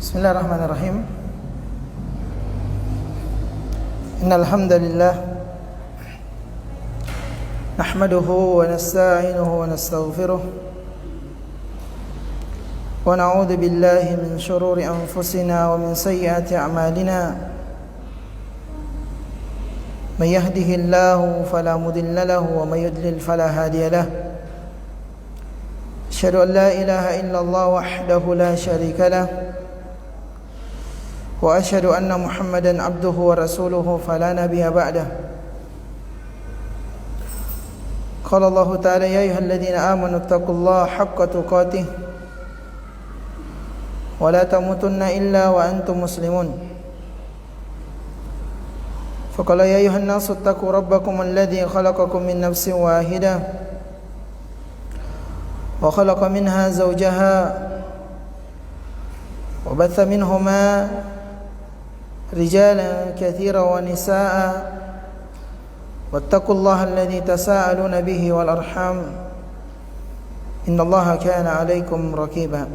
Bismillahirrahmanirrahim. Innal hamdalillah nahmaduhu wa nasta'inuhu wa nastaghfiruh wa na'udzu billahi min shururi anfusina wa min sayyiati a'malina. May yahdihillahu fala mudilla lahu wa may yudlil fala hadiya lahu. Asyhadu an la ilaha illallah wahdahu la syarika lahu wa asyhadu anna Muhammadan abduhu wa rasuluhu fala nabiyya ba'dah. Qala Allah ta'ala ya ayyuhalladzina amanu taqullaha haqqa tuqatih wa la tamutunna illa wa antum muslimun. Faqala ya ayyuhan nasu taqu rabbakum alladzi khalaqakum min nafsin wahidah wa khalaqa minha zawjaha wa batha minhuma رجالا كثيرا ونساء واتقوا الله الذي تساءلون به والأرحام إن الله كان عليكم رقيبا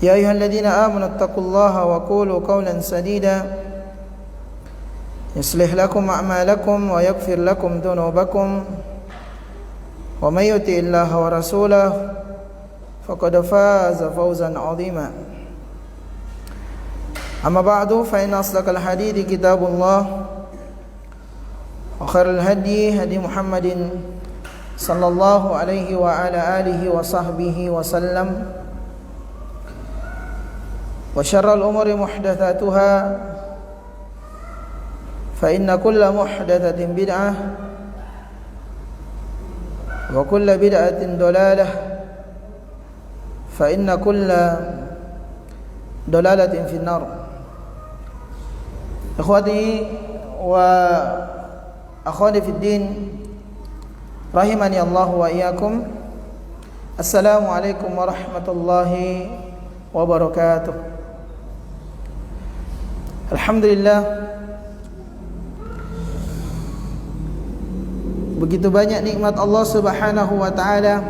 يا أيها الذين آمنوا اتقوا الله وقولوا قولا سديدا يصلح لكم أعمالكم ويغفر لكم ذنوبكم ومن يطع الله ورسوله فقد فاز فوزا عظيما. أما بعد فإن أصدق الحديث كتاب الله وخير الهدي هدي محمد صلى الله عليه وعلى آله وصحبه وسلم وشر الأمور محدثاتها فإن كل محدثة بدعة وكل بدعة ضلالة فإن كل ضلالة في النار. Ikhwati wa akhwati fid din rahimani Allah wa iyyakum. Assalamualaikum warahmatullahi wabarakatuh. Alhamdulillah, begitu banyak nikmat Allah Subhanahu wa taala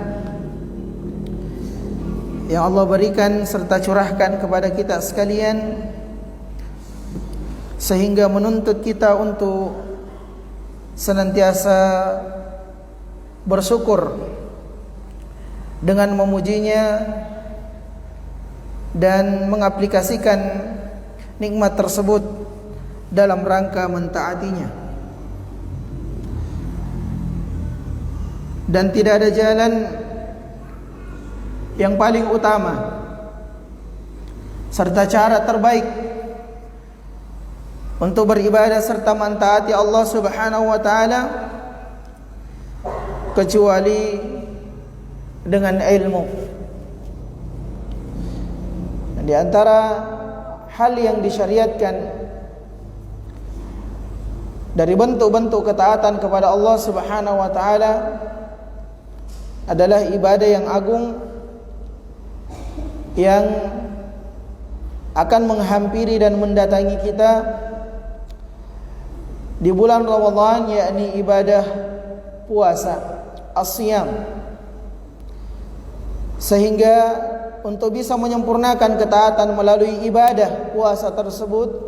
yang Allah berikan serta curahkan kepada kita sekalian, sehingga menuntut kita untuk senantiasa bersyukur dengan memujinya dan mengaplikasikan nikmat tersebut dalam rangka mentaatinya. Dan tidak ada jalan yang paling utama serta cara terbaik untuk beribadah serta mentaati Allah Subhanahu wa taala kecuali dengan ilmu. Dan di antara hal yang disyariatkan dari bentuk-bentuk ketaatan kepada Allah Subhanahu wa taala adalah ibadah yang agung yang akan menghampiri dan mendatangi kita di bulan Ramadan, yakni ibadah puasa, as-siyam. Sehingga untuk bisa menyempurnakan ketaatan melalui ibadah puasa tersebut,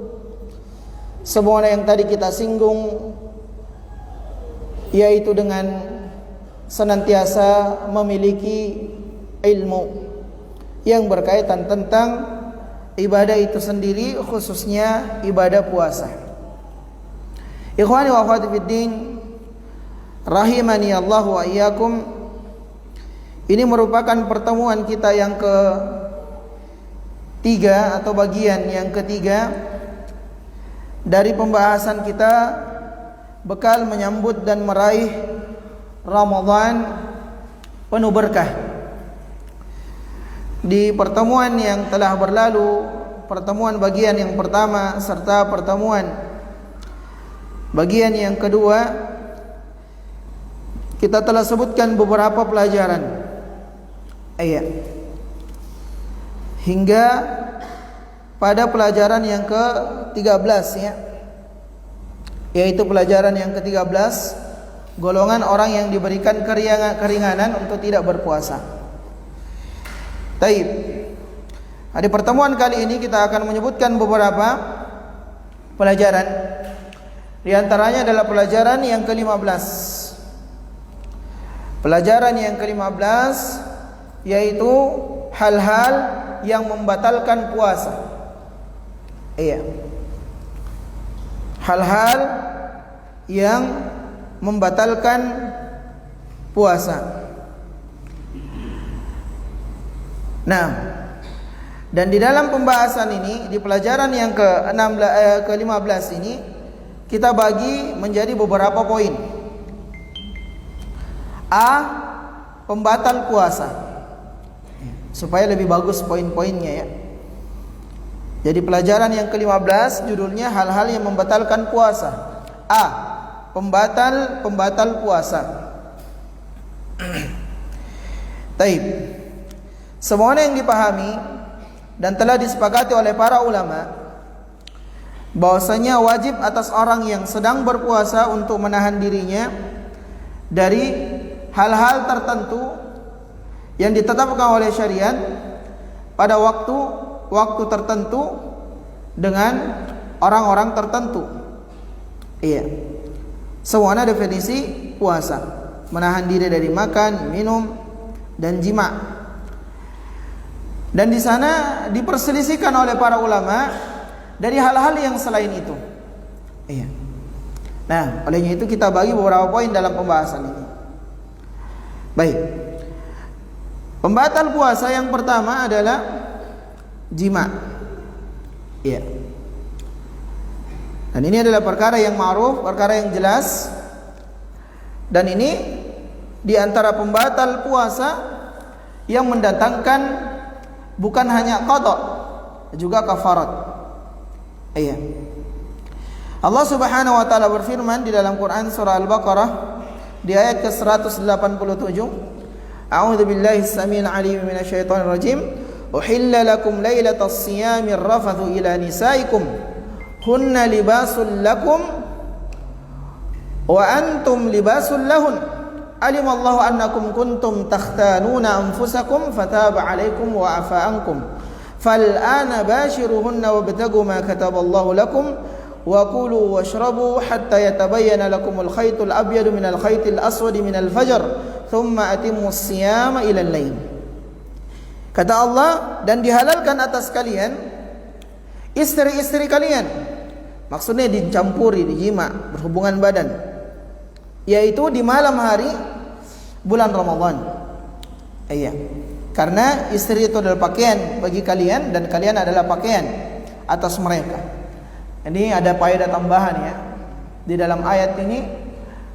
semua yang tadi kita singgung, yaitu dengan senantiasa memiliki ilmu yang berkaitan tentang ibadah itu sendiri, khususnya ibadah puasa. Ikhwani wa akhwati fid din rahimani Allah wa iyyakum. Ini merupakan pertemuan kita yang ketiga atau bagian yang ketiga dari pembahasan kita bekal menyambut dan meraih Ramadan penuh berkah. Di pertemuan yang telah berlalu, pertemuan bagian yang pertama serta pertemuan bagian yang kedua, kita telah sebutkan beberapa pelajaran ayat hingga pada pelajaran yang ke-13 ya, yaitu pelajaran yang ke-13, golongan orang yang diberikan keringanan untuk tidak berpuasa. Taib. Di pertemuan kali ini kita akan menyebutkan beberapa pelajaran. Di antaranya adalah pelajaran yang ke-15. Pelajaran yang ke-15 yaitu hal-hal yang membatalkan puasa. Iya. Hal-hal yang membatalkan puasa. Nah, dan di dalam pembahasan ini, di pelajaran yang ke-15 ini, kita bagi menjadi beberapa poin. A. Pembatal puasa. Supaya lebih bagus poin-poinnya ya. Jadi pelajaran yang ke-15 judulnya hal-hal yang membatalkan puasa. A. Pembatal puasa. Taib. Semuanya yang dipahami dan telah disepakati oleh para ulama bahwasanya wajib atas orang yang sedang berpuasa untuk menahan dirinya dari hal-hal tertentu yang ditetapkan oleh syariat pada waktu tertentu dengan orang-orang tertentu. Iya. Semuanya definisi puasa, menahan diri dari makan, minum, dan jima. Dan di sana diperselisihkan oleh para ulama dari hal-hal yang selain itu. Iya. Nah, olehnya itu kita bagi beberapa poin dalam pembahasan ini. Baik. Pembatal puasa yang pertama adalah jima. Iya. Dan ini adalah perkara yang ma'ruf, perkara yang jelas. Dan ini di antara pembatal puasa yang mendatangkan bukan hanya qada, juga kafarat. Iya. Allah Subhanahu wa taala berfirman di dalam Quran surah Al-Baqarah di ayat ke-187, A'udzu billahi as-sami'il 'alim minasyaitonir rajim. Uhilla lakum lailatas siyamir rafathu ila nisaikum hunna libasul lakum wa antum libasul lahun. Alimallahu annakum kuntum takhtanuna anfusakum fataba alaikum wa afa ankum fal'ana bashiruhunna wabtagu ma kataballahu lakum wa kulu washrabu hatta yatabayyana lakumul khaytul abyadu minal khaytil aswadi minal fajr thumma atimmus siyama ilal lail. Kata Allah, dan dihalalkan atas kalian istri-istri kalian, maksudnya dicampuri, dijima, berhubungan badan, yaitu di malam hari bulan Ramadan. Iya. Karena istri itu adalah pakaian bagi kalian dan kalian adalah pakaian atas mereka. Ini ada faedah tambahan ya. Di dalam ayat ini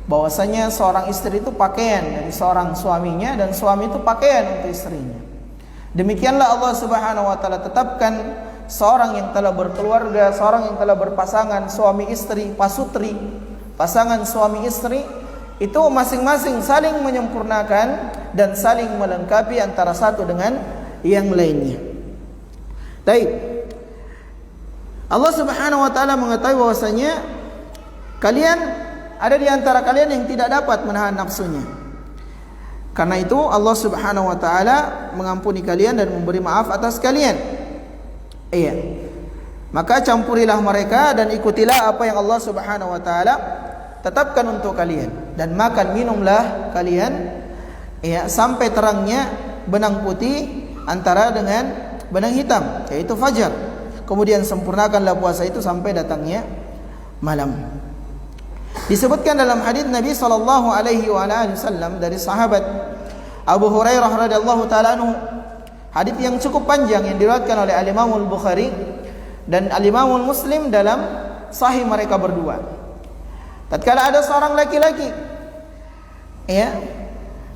bahwasanya seorang istri itu pakaian dari seorang suaminya dan suami itu pakaian untuk istrinya. Demikianlah Allah Subhanahu wa taala tetapkan seorang yang telah berkeluarga, seorang yang telah berpasangan suami istri, pasutri, pasangan suami istri itu masing-masing saling menyempurnakan dan saling melengkapi antara satu dengan yang lainnya. Baik. Allah Subhanahu wa taala mengetahui bahwasanya kalian ada di antara kalian yang tidak dapat menahan nafsunya. Karena itu Allah Subhanahu wa taala mengampuni kalian dan memberi maaf atas kalian. Iya. Maka campurilah mereka dan ikutilah apa yang Allah Subhanahu wa taala tetapkan untuk kalian, dan makan minumlah kalian ya sampai terangnya benang putih antara dengan benang hitam, yaitu fajar. Kemudian sempurnakanlah puasa itu sampai datangnya malam. Disebutkan dalam hadis Nabi sallallahu alaihi wasallam dari sahabat Abu Hurairah radhiyallahu taala anhu, hadis yang cukup panjang yang diriwayatkan oleh Al-Imam Al-Bukhari dan Al-Imam Muslim dalam sahih mereka berdua. Tatkala ada seorang laki-laki ya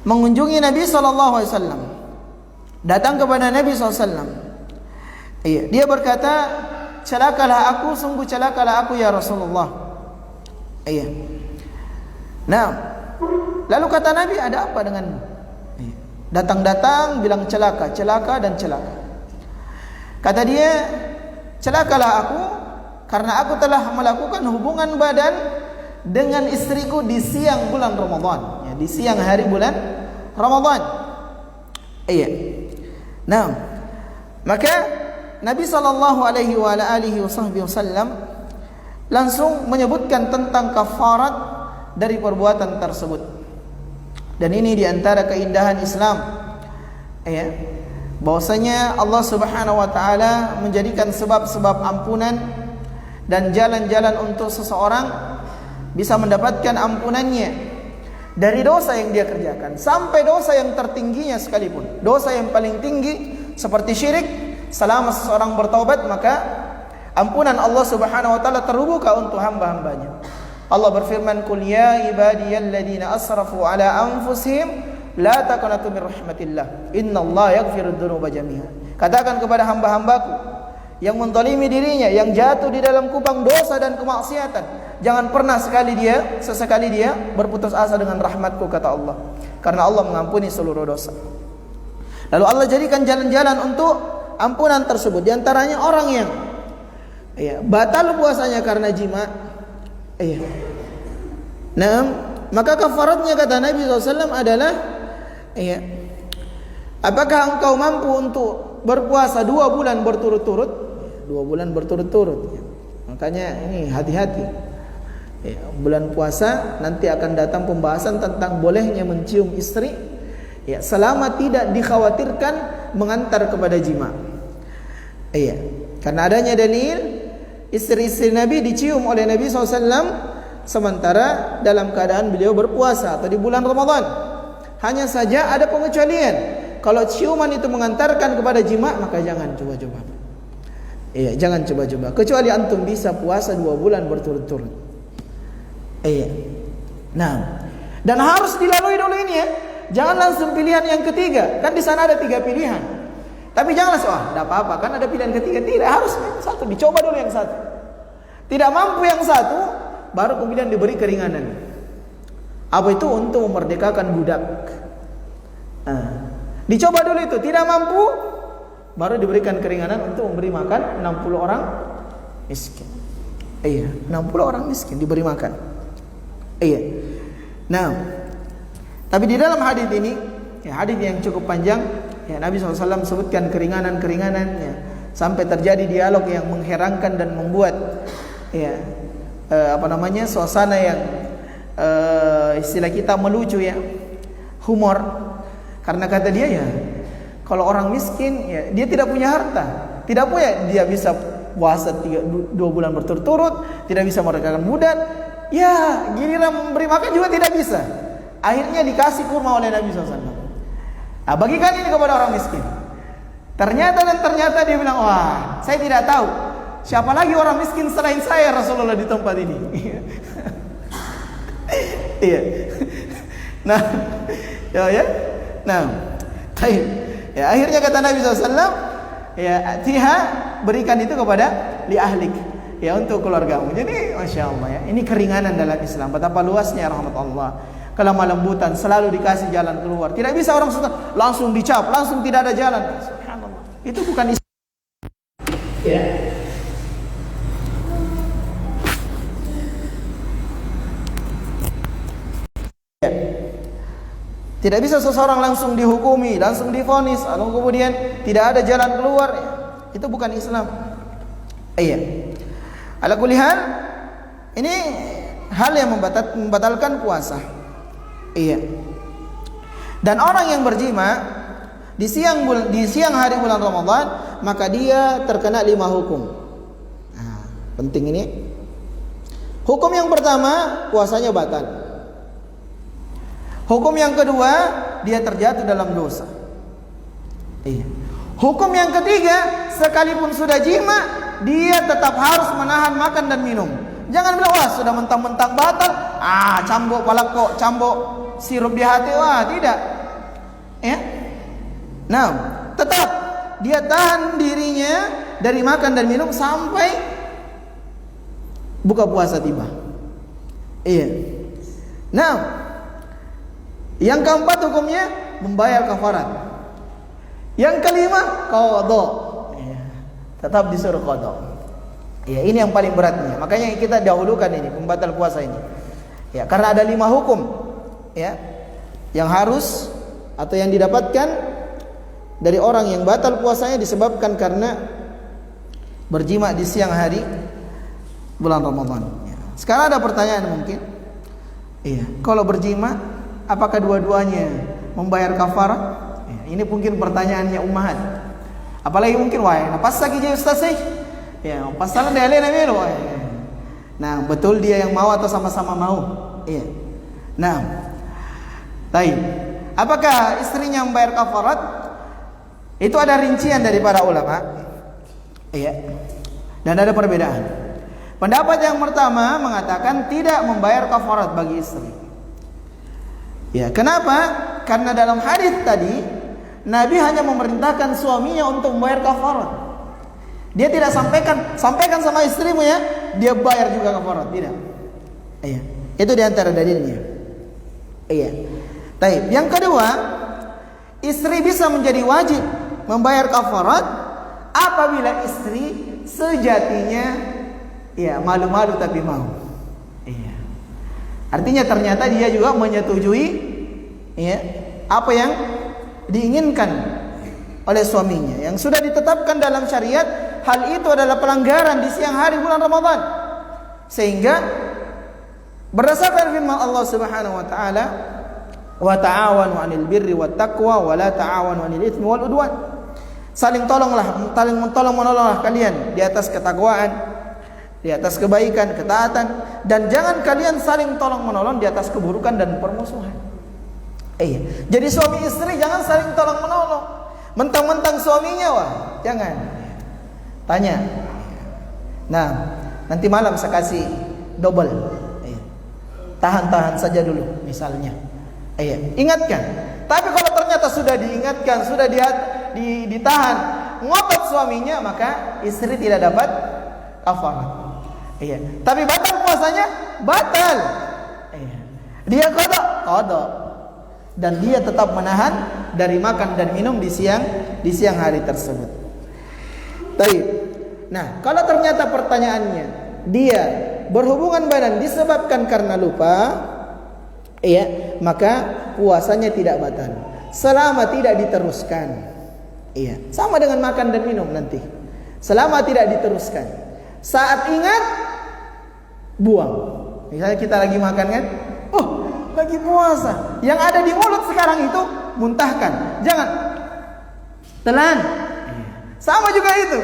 mengunjungi Nabi sallallahu alaihi wasallam, datang kepada Nabi sallallahu alaihi wasallam. Iya, dia berkata, "Celakalah aku, sungguh celakalah aku ya Rasulullah." Iya. Nah, lalu kata Nabi, "Ada apa denganmu?" Iya. Datang-datang bilang celaka, celaka dan celaka. Kata dia, "Celakalah aku karena aku telah melakukan hubungan badan dengan istriku di siang bulan Ramadan, ya, di siang hari bulan Ramadan." Iya. Nah, maka Nabi sallallahu alaihi wasallam langsung menyebutkan tentang kafarat dari perbuatan tersebut. Dan ini diantara keindahan Islam, ya, bahwasanya Allah Subhanahu wa taala menjadikan sebab-sebab ampunan dan jalan-jalan untuk seseorang bisa mendapatkan ampunannya dari dosa yang dia kerjakan sampai dosa yang tertingginya sekalipun. Dosa yang paling tinggi seperti syirik, selama seseorang bertaubat maka ampunan Allah Subhanahu wa taala terbuka untuk hamba-hambanya. Allah berfirman, "Qul ya ibadiyalladzina asrafu ala anfusihim la taqnatu min rahmatillah. Innallaha yaghfirudz dzunuba jami'a." Katakan kepada hamba-hambaku yang menzalimi dirinya, yang jatuh di dalam kubang dosa dan kemaksiatan, jangan pernah sesekali dia berputus asa dengan rahmatku, kata Allah, karena Allah mengampuni seluruh dosa. Lalu Allah jadikan jalan-jalan untuk ampunan tersebut. Di antaranya orang yang batal puasanya karena jima. Nah, maka kafaratnya kata Nabi SAW adalah, apakah engkau mampu untuk berpuasa 2 bulan berturut-turut? 2 bulan berturut-turut. Makanya ini hati-hati. Bulan puasa nanti akan datang pembahasan tentang bolehnya mencium istri, selama tidak dikhawatirkan mengantar kepada jima. Karena adanya dalil istri-istri Nabi dicium oleh Nabi SAW sementara dalam keadaan beliau berpuasa atau di bulan Ramadan. Hanya saja ada pengecualian. Kalau ciuman itu mengantarkan kepada jima, maka jangan coba-coba. Jangan coba-coba. Kecuali antum bisa puasa 2 bulan berturut-turut. Nah, dan harus dilalui dulu ini ya. Jangan langsung pilihan yang ketiga. Kan di sana ada 3 pilihan. Tapi jangan langsung, tidak apa-apa, kan ada pilihan ketiga. Tidak, harus yang satu, dicoba dulu yang satu. Tidak mampu yang satu, baru kemudian diberi keringanan. Apa itu? Untuk memerdekakan budak. Dicoba dulu itu, tidak mampu, baru diberikan keringanan untuk memberi makan 60 orang miskin. 60 orang miskin diberi makan. Nah, tapi di dalam hadis ini, hadis yang cukup panjang, Nabi SAW sebutkan keringanan-keringanan, sampai terjadi dialog yang mengherankan dan membuat suasana yang istilah kita melucu, humor. Karena kata dia, kalau orang miskin, dia tidak punya harta, tidak punya, dia bisa puasa 2 bulan berturut-turut, tidak bisa merdekakan budak, giliran memberi makan juga tidak bisa. Akhirnya dikasih kurma oleh Nabi SAW. Bagikan ini kepada orang miskin. Ternyata dia bilang, wah, saya tidak tahu siapa lagi orang miskin selain saya Rasulullah di tempat ini. Akhirnya kata Nabi SAW, tiha, berikan itu kepada li ahlik, untuk keluargamu. Jadi masya Allah, ini keringanan dalam Islam. Betapa luasnya rahmat Allah, kelemah lembutan, selalu dikasih jalan keluar. Tidak bisa orang langsung dicap, langsung tidak ada jalan. Subhanallah, itu bukan Islam. Tidak bisa seseorang langsung dihukumi, langsung divonis, lalu kemudian tidak ada jalan keluar. Itu bukan Islam. Ala kulli hal, ini hal yang membatalkan puasa. Dan orang yang berjima di siang hari bulan Ramadan, maka dia terkena 5 hukum. Penting ini. Hukum yang pertama, puasanya batal. Hukum yang kedua, dia terjatuh dalam dosa. Hukum yang ketiga, sekalipun sudah jima, dia tetap harus menahan makan dan minum. Jangan bilang, wah sudah mentang-mentang batal, cambuk palako, cambuk sirup di hati, tidak. Nah, tetap dia tahan dirinya dari makan dan minum sampai buka puasa tiba. Nah, yang keempat hukumnya membayar kafarat. Yang kelima qadha. Tetap disuruh qadha. Ini yang paling beratnya. Makanya kita dahulukan ini pembatal puasa ini. Karena ada 5 hukum, yang harus atau yang didapatkan dari orang yang batal puasanya disebabkan karena berjima di siang hari bulan Ramadan. Sekarang ada pertanyaan mungkin, iya, kalau berjima apakah dua-duanya membayar kafarah? Ini mungkin pertanyaannya ummahat. Apalagi mungkin wah, pas lagi jadi ustaz sih. Ya, pasalan dia lena melo. Nah, betul dia yang mau atau sama-sama mau? Iya. Nah, baik. Apakah istrinya membayar kafarat? Itu ada rincian dari para ulama. Iya. Dan ada perbedaan. Pendapat yang pertama mengatakan tidak membayar kafarat bagi istri. Ya, kenapa? Karena dalam hadis tadi Nabi hanya memerintahkan suaminya untuk membayar kafarat. Dia tidak sampaikan sama istrimu ya, dia bayar juga kafarat, tidak. Iya. Itu diantara dalilnya. Iya. Baik. Yang kedua, istri bisa menjadi wajib membayar kafarat apabila istri sejatinya ya malu-malu tapi mau. Iya. Artinya ternyata dia juga menyetujui ya apa yang diinginkan oleh suaminya yang sudah ditetapkan dalam syariat. Hal itu adalah pelanggaran di siang hari bulan Ramadan. Sehingga berdasarkan firman Allah Subhanahu wa taala, "Wa ta'awanu 'anil birri wat taqwa wa la ta'awanu 'anil itsmi wal 'udwan." Saling menolonglah kalian di atas ketakwaan, di atas kebaikan, ketaatan, dan jangan kalian saling tolong-menolong di atas keburukan dan permusuhan. Jadi suami istri jangan saling tolong-menolong. Mentang-mentang suaminya wah, jangan. Tanya. Nah, nanti malam saya kasih double. Tahan-tahan saja dulu misalnya. Ingatkan. Tapi kalau ternyata sudah diingatkan, sudah ditahan, ngotot suaminya, maka istri tidak dapat kafarat. Tapi batal puasanya? Batal. Dia qada. Dan dia tetap menahan dari makan dan minum di siang hari tersebut. Baik. Nah, kalau ternyata pertanyaannya dia berhubungan badan disebabkan karena lupa, maka puasanya tidak batal selama tidak diteruskan. Sama dengan makan dan minum nanti. Selama tidak diteruskan. Saat ingat buang. Misalnya kita lagi makan kan, oh, lagi puasa. Yang ada di mulut sekarang itu muntahkan. Jangan. Telan. Sama juga itu.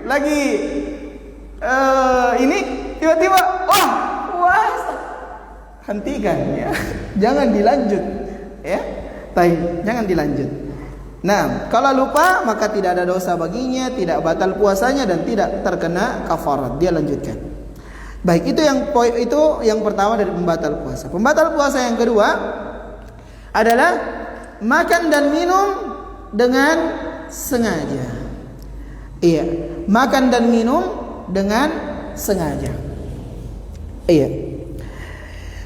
Lagi ini tiba-tiba wah puasa. Hentikan ya. Jangan dilanjut ya. Jangan dilanjut. Nah, kalau lupa maka tidak ada dosa baginya, tidak batal puasanya dan tidak terkena kafarat. Dia lanjutkan. Baik, itu yang pertama dari pembatal puasa. Pembatal puasa yang kedua adalah makan dan minum dengan sengaja. Makan dan minum dengan sengaja.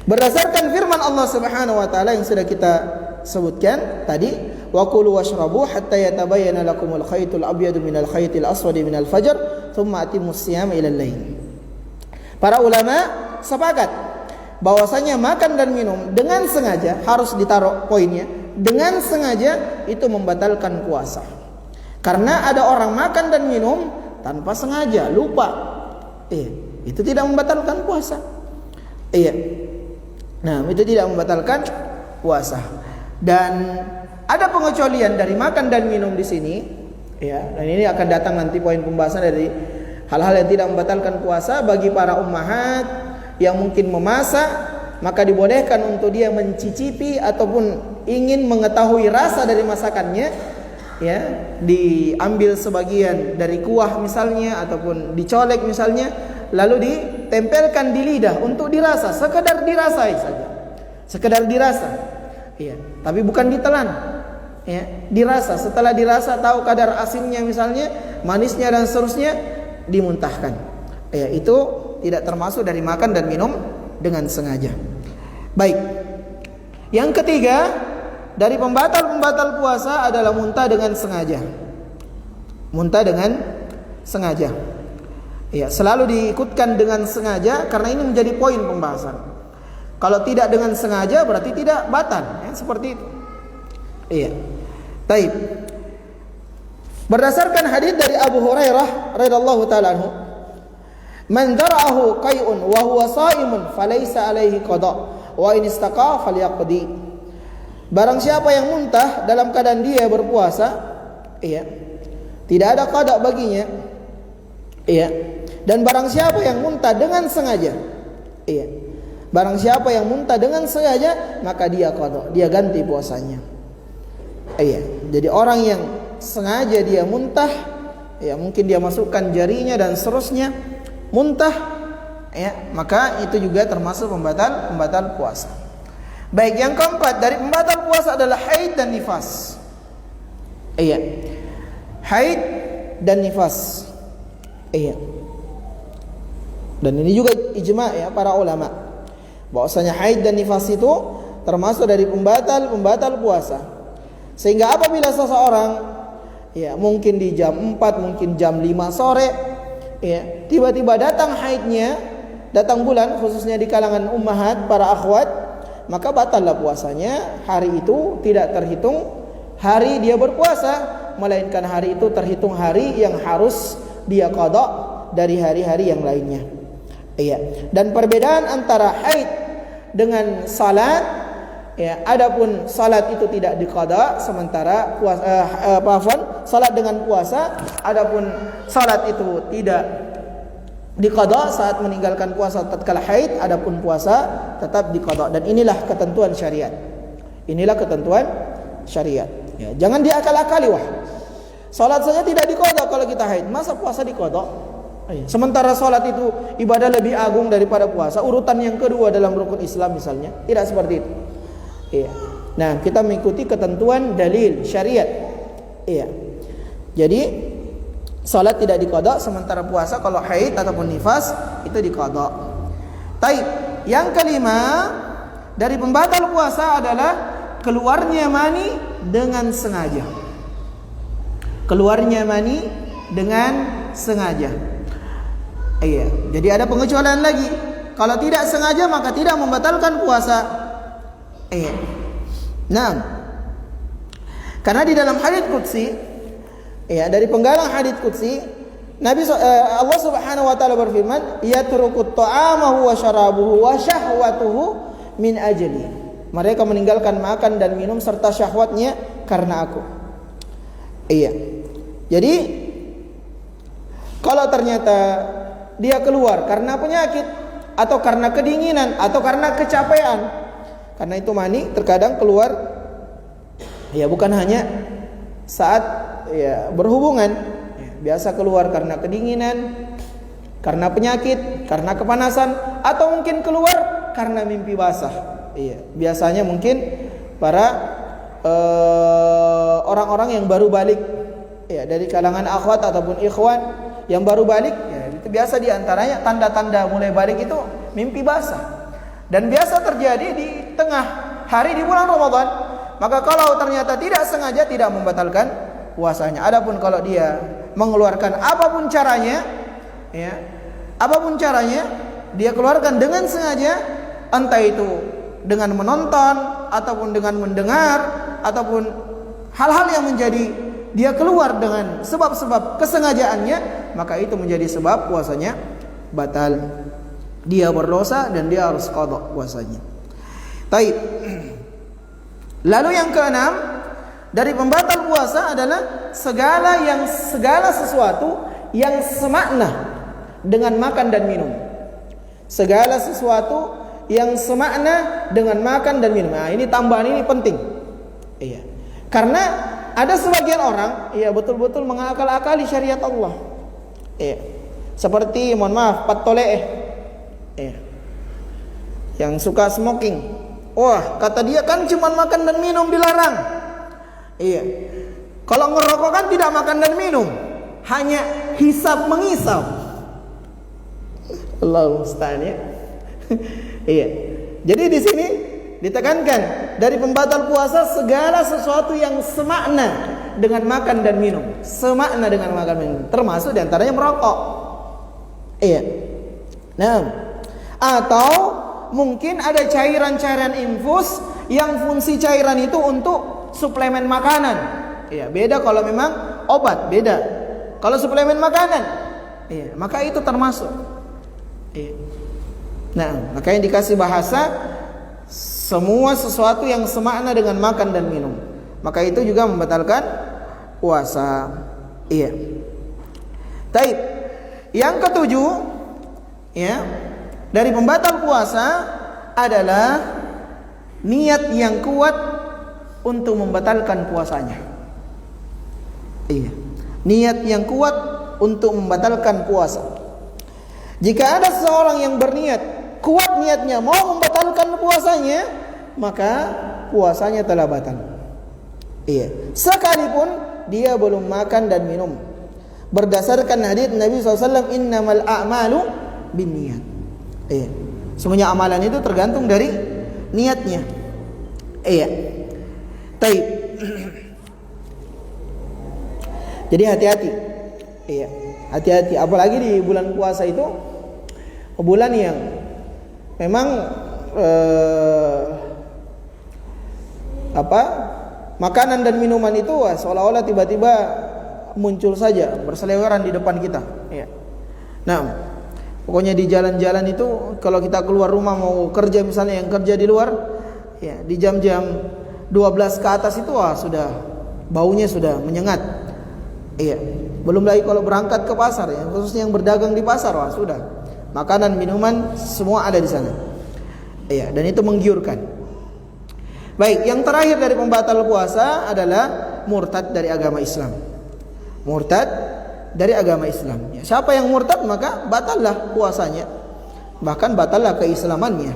Berdasarkan firman Allah Subhanahu wa taala yang sudah kita sebutkan tadi, wa kulu washrabu hatta yatabayyana lakumul khaytul abyadu minal khaytil aswadi minal fajr thumma atimmus siyama ilal lail. Para ulama sepakat bahwasanya makan dan minum dengan sengaja, harus ditaruh poinnya, dengan sengaja itu membatalkan puasa. Karena ada orang makan dan minum tanpa sengaja, lupa. Itu tidak membatalkan puasa. Nah, itu tidak membatalkan puasa. Dan ada pengecualian dari makan dan minum di sini, dan ini akan datang nanti poin pembahasan dari hal-hal yang tidak membatalkan puasa bagi para ummahat yang mungkin memasak, maka dibolehkan untuk dia mencicipi ataupun ingin mengetahui rasa dari masakannya. Diambil sebagian dari kuah misalnya ataupun dicolek misalnya, lalu ditempelkan di lidah untuk dirasa, sekedar dirasai saja. Sekedar dirasa. Tapi bukan ditelan. Dirasa, setelah dirasa tahu kadar asinnya misalnya, manisnya dan seterusnya, dimuntahkan. Itu tidak termasuk dari makan dan minum dengan sengaja. Baik. Yang ketiga, dari pembatal puasa adalah muntah dengan sengaja. Muntah dengan sengaja. Selalu diikutkan dengan sengaja karena ini menjadi poin pembahasan. Kalau tidak dengan sengaja berarti tidak batal, seperti itu. Baik. Berdasarkan hadis dari Abu Hurairah radhiyallahu taala anhu, "Man dara'ahu qai'un wa huwa sha'imun falaysa 'alaihi qada' wa in istaqa falyaqdi." Barang siapa yang muntah dalam keadaan dia berpuasa, tidak ada qada baginya. Dan barang siapa yang muntah dengan sengaja, barang siapa yang muntah dengan sengaja, maka dia qada, dia ganti puasanya. Jadi orang yang sengaja dia muntah, mungkin dia masukkan jarinya dan seterusnya, muntah, maka itu juga termasuk pembatal puasa. Baik, yang keempat dari pembatal puasa adalah haid dan nifas. Haid dan nifas. Dan ini juga ijma' para ulama, bahwasanya haid dan nifas itu termasuk dari pembatal puasa. Sehingga apabila seseorang mungkin di jam 4, mungkin jam 5 sore, tiba-tiba datang haidnya, datang bulan, khususnya di kalangan ummahat, para akhwat, maka batallah puasanya. Hari itu tidak terhitung hari dia berpuasa, melainkan hari itu terhitung hari yang harus dia qada dari hari-hari yang lainnya. Dan perbedaan antara haid dengan salat, adapun salat itu tidak diqada, sementara salat dengan puasa, adapun salat itu tidak diqada saat meninggalkan puasa tatkala haid, adapun puasa tetap diqada. Dan inilah ketentuan syariat. Jangan diakal-akali, wah, salat saja tidak diqada kalau kita haid, masa puasa diqada? Sementara salat itu ibadah lebih agung daripada puasa, urutan yang kedua dalam rukun Islam misalnya. Tidak seperti itu. Nah, kita mengikuti ketentuan dalil syariat. Jadi salat tidak diqada, sementara puasa kalau haid ataupun nifas itu diqada. Taib. Yang kelima dari pembatal puasa adalah keluarnya mani dengan sengaja. Keluarnya mani dengan sengaja. Jadi ada pengecualian lagi. Kalau tidak sengaja maka tidak membatalkan puasa. Nah, karena di dalam hadits qudsi, dari penggalang hadits qudsi, Allah Subhanahu wa taala berfirman, "Yatruku ta'amahu wa syarabuhu wa syahwatuhu min ajli." Mereka meninggalkan makan dan minum serta syahwatnya karena aku. Jadi kalau ternyata dia keluar karena penyakit atau karena kedinginan atau karena kecapean, karena itu mani terkadang keluar bukan hanya saat berhubungan, biasa keluar karena kedinginan, karena penyakit, karena kepanasan, atau mungkin keluar karena mimpi basah. Biasanya mungkin para orang-orang yang baru balik, dari kalangan akhwat ataupun ikhwan yang baru balik, itu biasa diantaranya tanda-tanda mulai balik itu mimpi basah. Dan biasa terjadi di tengah hari di bulan Ramadan. Maka kalau ternyata tidak sengaja, tidak membatalkan puasanya. Adapun kalau dia mengeluarkan apapun caranya, dia keluarkan dengan sengaja, entah itu dengan menonton ataupun dengan mendengar ataupun hal-hal yang menjadi dia keluar dengan sebab-sebab kesengajaannya, maka itu menjadi sebab puasanya batal. Dia berdosa dan dia harus qada puasanya. Baik. Lalu yang keenam dari pembatal puasa adalah segala sesuatu yang semakna dengan makan dan minum. Segala sesuatu yang semakna dengan makan dan minum. Nah, ini tambahan ini penting. Karena ada sebagian orang betul-betul mengakal-akali syariat Allah. Seperti mohon maaf patoleh, yang suka smoking. Wah, kata dia kan cuma makan dan minum dilarang. Kalau ngerokok kan tidak makan dan minum, hanya hisap mengisap. Allahu musta'an ya. Jadi di sini ditekankan dari pembatal puasa segala sesuatu yang semakna dengan makan dan minum. Semakna dengan makan dan minum, termasuk diantaranya merokok. Nah, atau mungkin ada cairan-cairan infus yang fungsi cairan itu untuk suplemen makanan. Beda kalau memang obat beda. Kalau suplemen makanan, maka itu termasuk. Nah, makanya dikasih bahasa semua sesuatu yang semakna dengan makan dan minum. Maka itu juga membatalkan puasa. Taib. Yang ketujuh, dari pembatal puasa adalah niat yang kuat untuk membatalkan puasanya. Niat yang kuat untuk membatalkan puasa. Jika ada seseorang yang berniat, kuat niatnya mau membatalkan puasanya, maka puasanya telah batal. Sekalipun dia belum makan dan minum. Berdasarkan hadits Nabi SAW, innamal a'malu binniyat. Semuanya amalan itu tergantung dari niatnya. Taib. Jadi hati-hati. Hati-hati, apalagi di bulan puasa itu bulan yang memang makanan dan minuman itu seolah-olah tiba-tiba muncul saja berseliweran di depan kita. Nah, pokoknya di jalan-jalan itu kalau kita keluar rumah mau kerja, misalnya yang kerja di luar, di jam-jam 12 ke atas itu sudah baunya sudah menyengat. Belum lagi kalau berangkat ke pasar, khususnya yang berdagang di pasar, sudah makanan, minuman semua ada di sana. Dan itu menggiurkan. Baik, yang terakhir dari pembatal puasa adalah murtad dari agama Islam. Murtad dari agama Islam. Siapa yang murtad maka batallah puasanya, bahkan batallah keislamannya.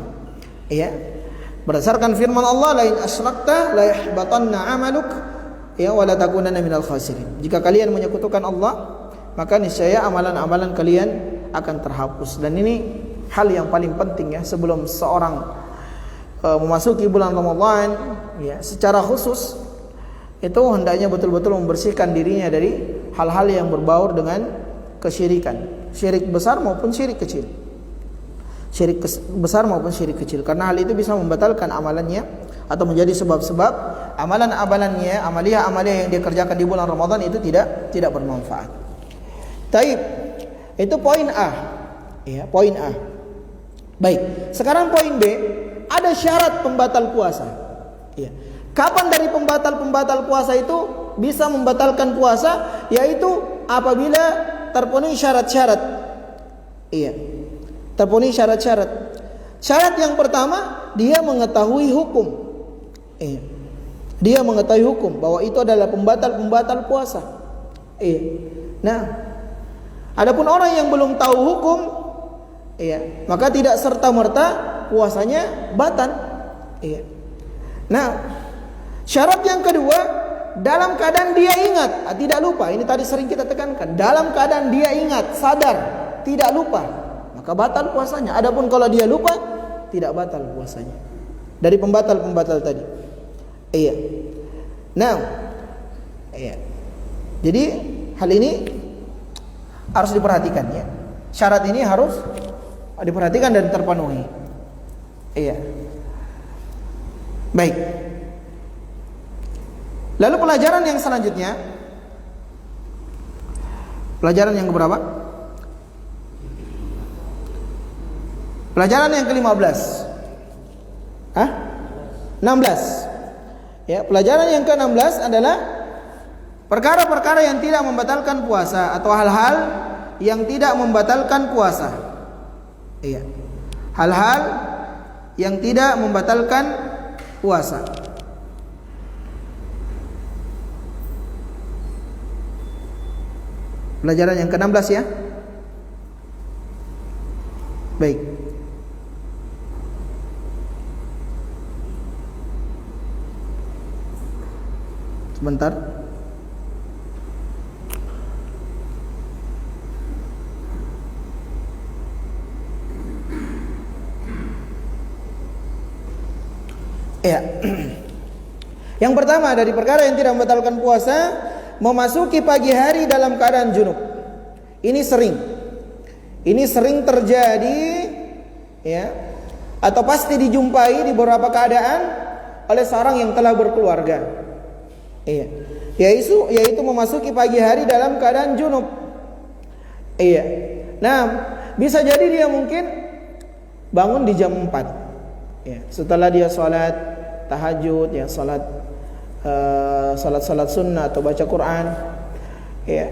Berdasarkan firman Allah, la in asyrakta la yahbatanna 'amaluk wa la takunanna minal khasirin. Jika kalian menyekutukan Allah, maka niscaya amalan-amalan kalian akan terhapus. Dan ini hal yang paling penting sebelum seorang memasuki bulan Ramadan, secara khusus itu hendaknya betul-betul membersihkan dirinya dari hal-hal yang berbaur dengan kesyirikan, syirik besar maupun syirik kecil. Syirik besar maupun syirik kecil, karena hal itu bisa membatalkan amalannya atau menjadi sebab-sebab amalan-amalannya, amalia-amalia yang dia kerjakan di bulan Ramadan itu tidak bermanfaat. Taib. Itu poin A. Poin A. Baik, sekarang poin B, ada syarat pembatal puasa. Kapan dari pembatal puasa itu bisa membatalkan puasa? Yaitu apabila terpenuhi syarat-syarat. Terpenuhi syarat-syarat. Syarat yang pertama, dia mengetahui hukum. Dia mengetahui hukum bahwa itu adalah pembatal puasa. Nah, adapun orang yang belum tahu hukum, maka tidak serta-merta puasanya batal. Nah, syarat yang kedua, dalam keadaan dia ingat, tidak lupa. Ini tadi sering kita tekankan. Dalam keadaan dia ingat, sadar, tidak lupa, maka batal puasanya. Adapun kalau dia lupa, tidak batal puasanya. Dari pembatal tadi. Nah, jadi hal ini harus diperhatikan. Syarat ini harus diperhatikan dan terpenuhi. Baik. Lalu pelajaran yang selanjutnya, pelajaran yang keberapa? Pelajaran yang ke-15. 16. Pelajaran yang ke-16 adalah perkara-perkara yang tidak membatalkan puasa atau hal-hal yang tidak membatalkan puasa. Hal-hal yang tidak membatalkan puasa. Pelajaran yang ke-16 ya. Baik. Sebentar. Yang pertama dari perkara yang tidak membatalkan puasa, memasuki pagi hari dalam keadaan junub. Ini sering terjadi, atau pasti dijumpai di beberapa keadaan oleh seorang yang telah berkeluarga. yaitu memasuki pagi hari dalam keadaan junub. Iya. Nah, bisa jadi dia mungkin bangun di jam 4. Ya, setelah dia sholat tahajud, ya sholat sunnah atau baca Quran. Ya.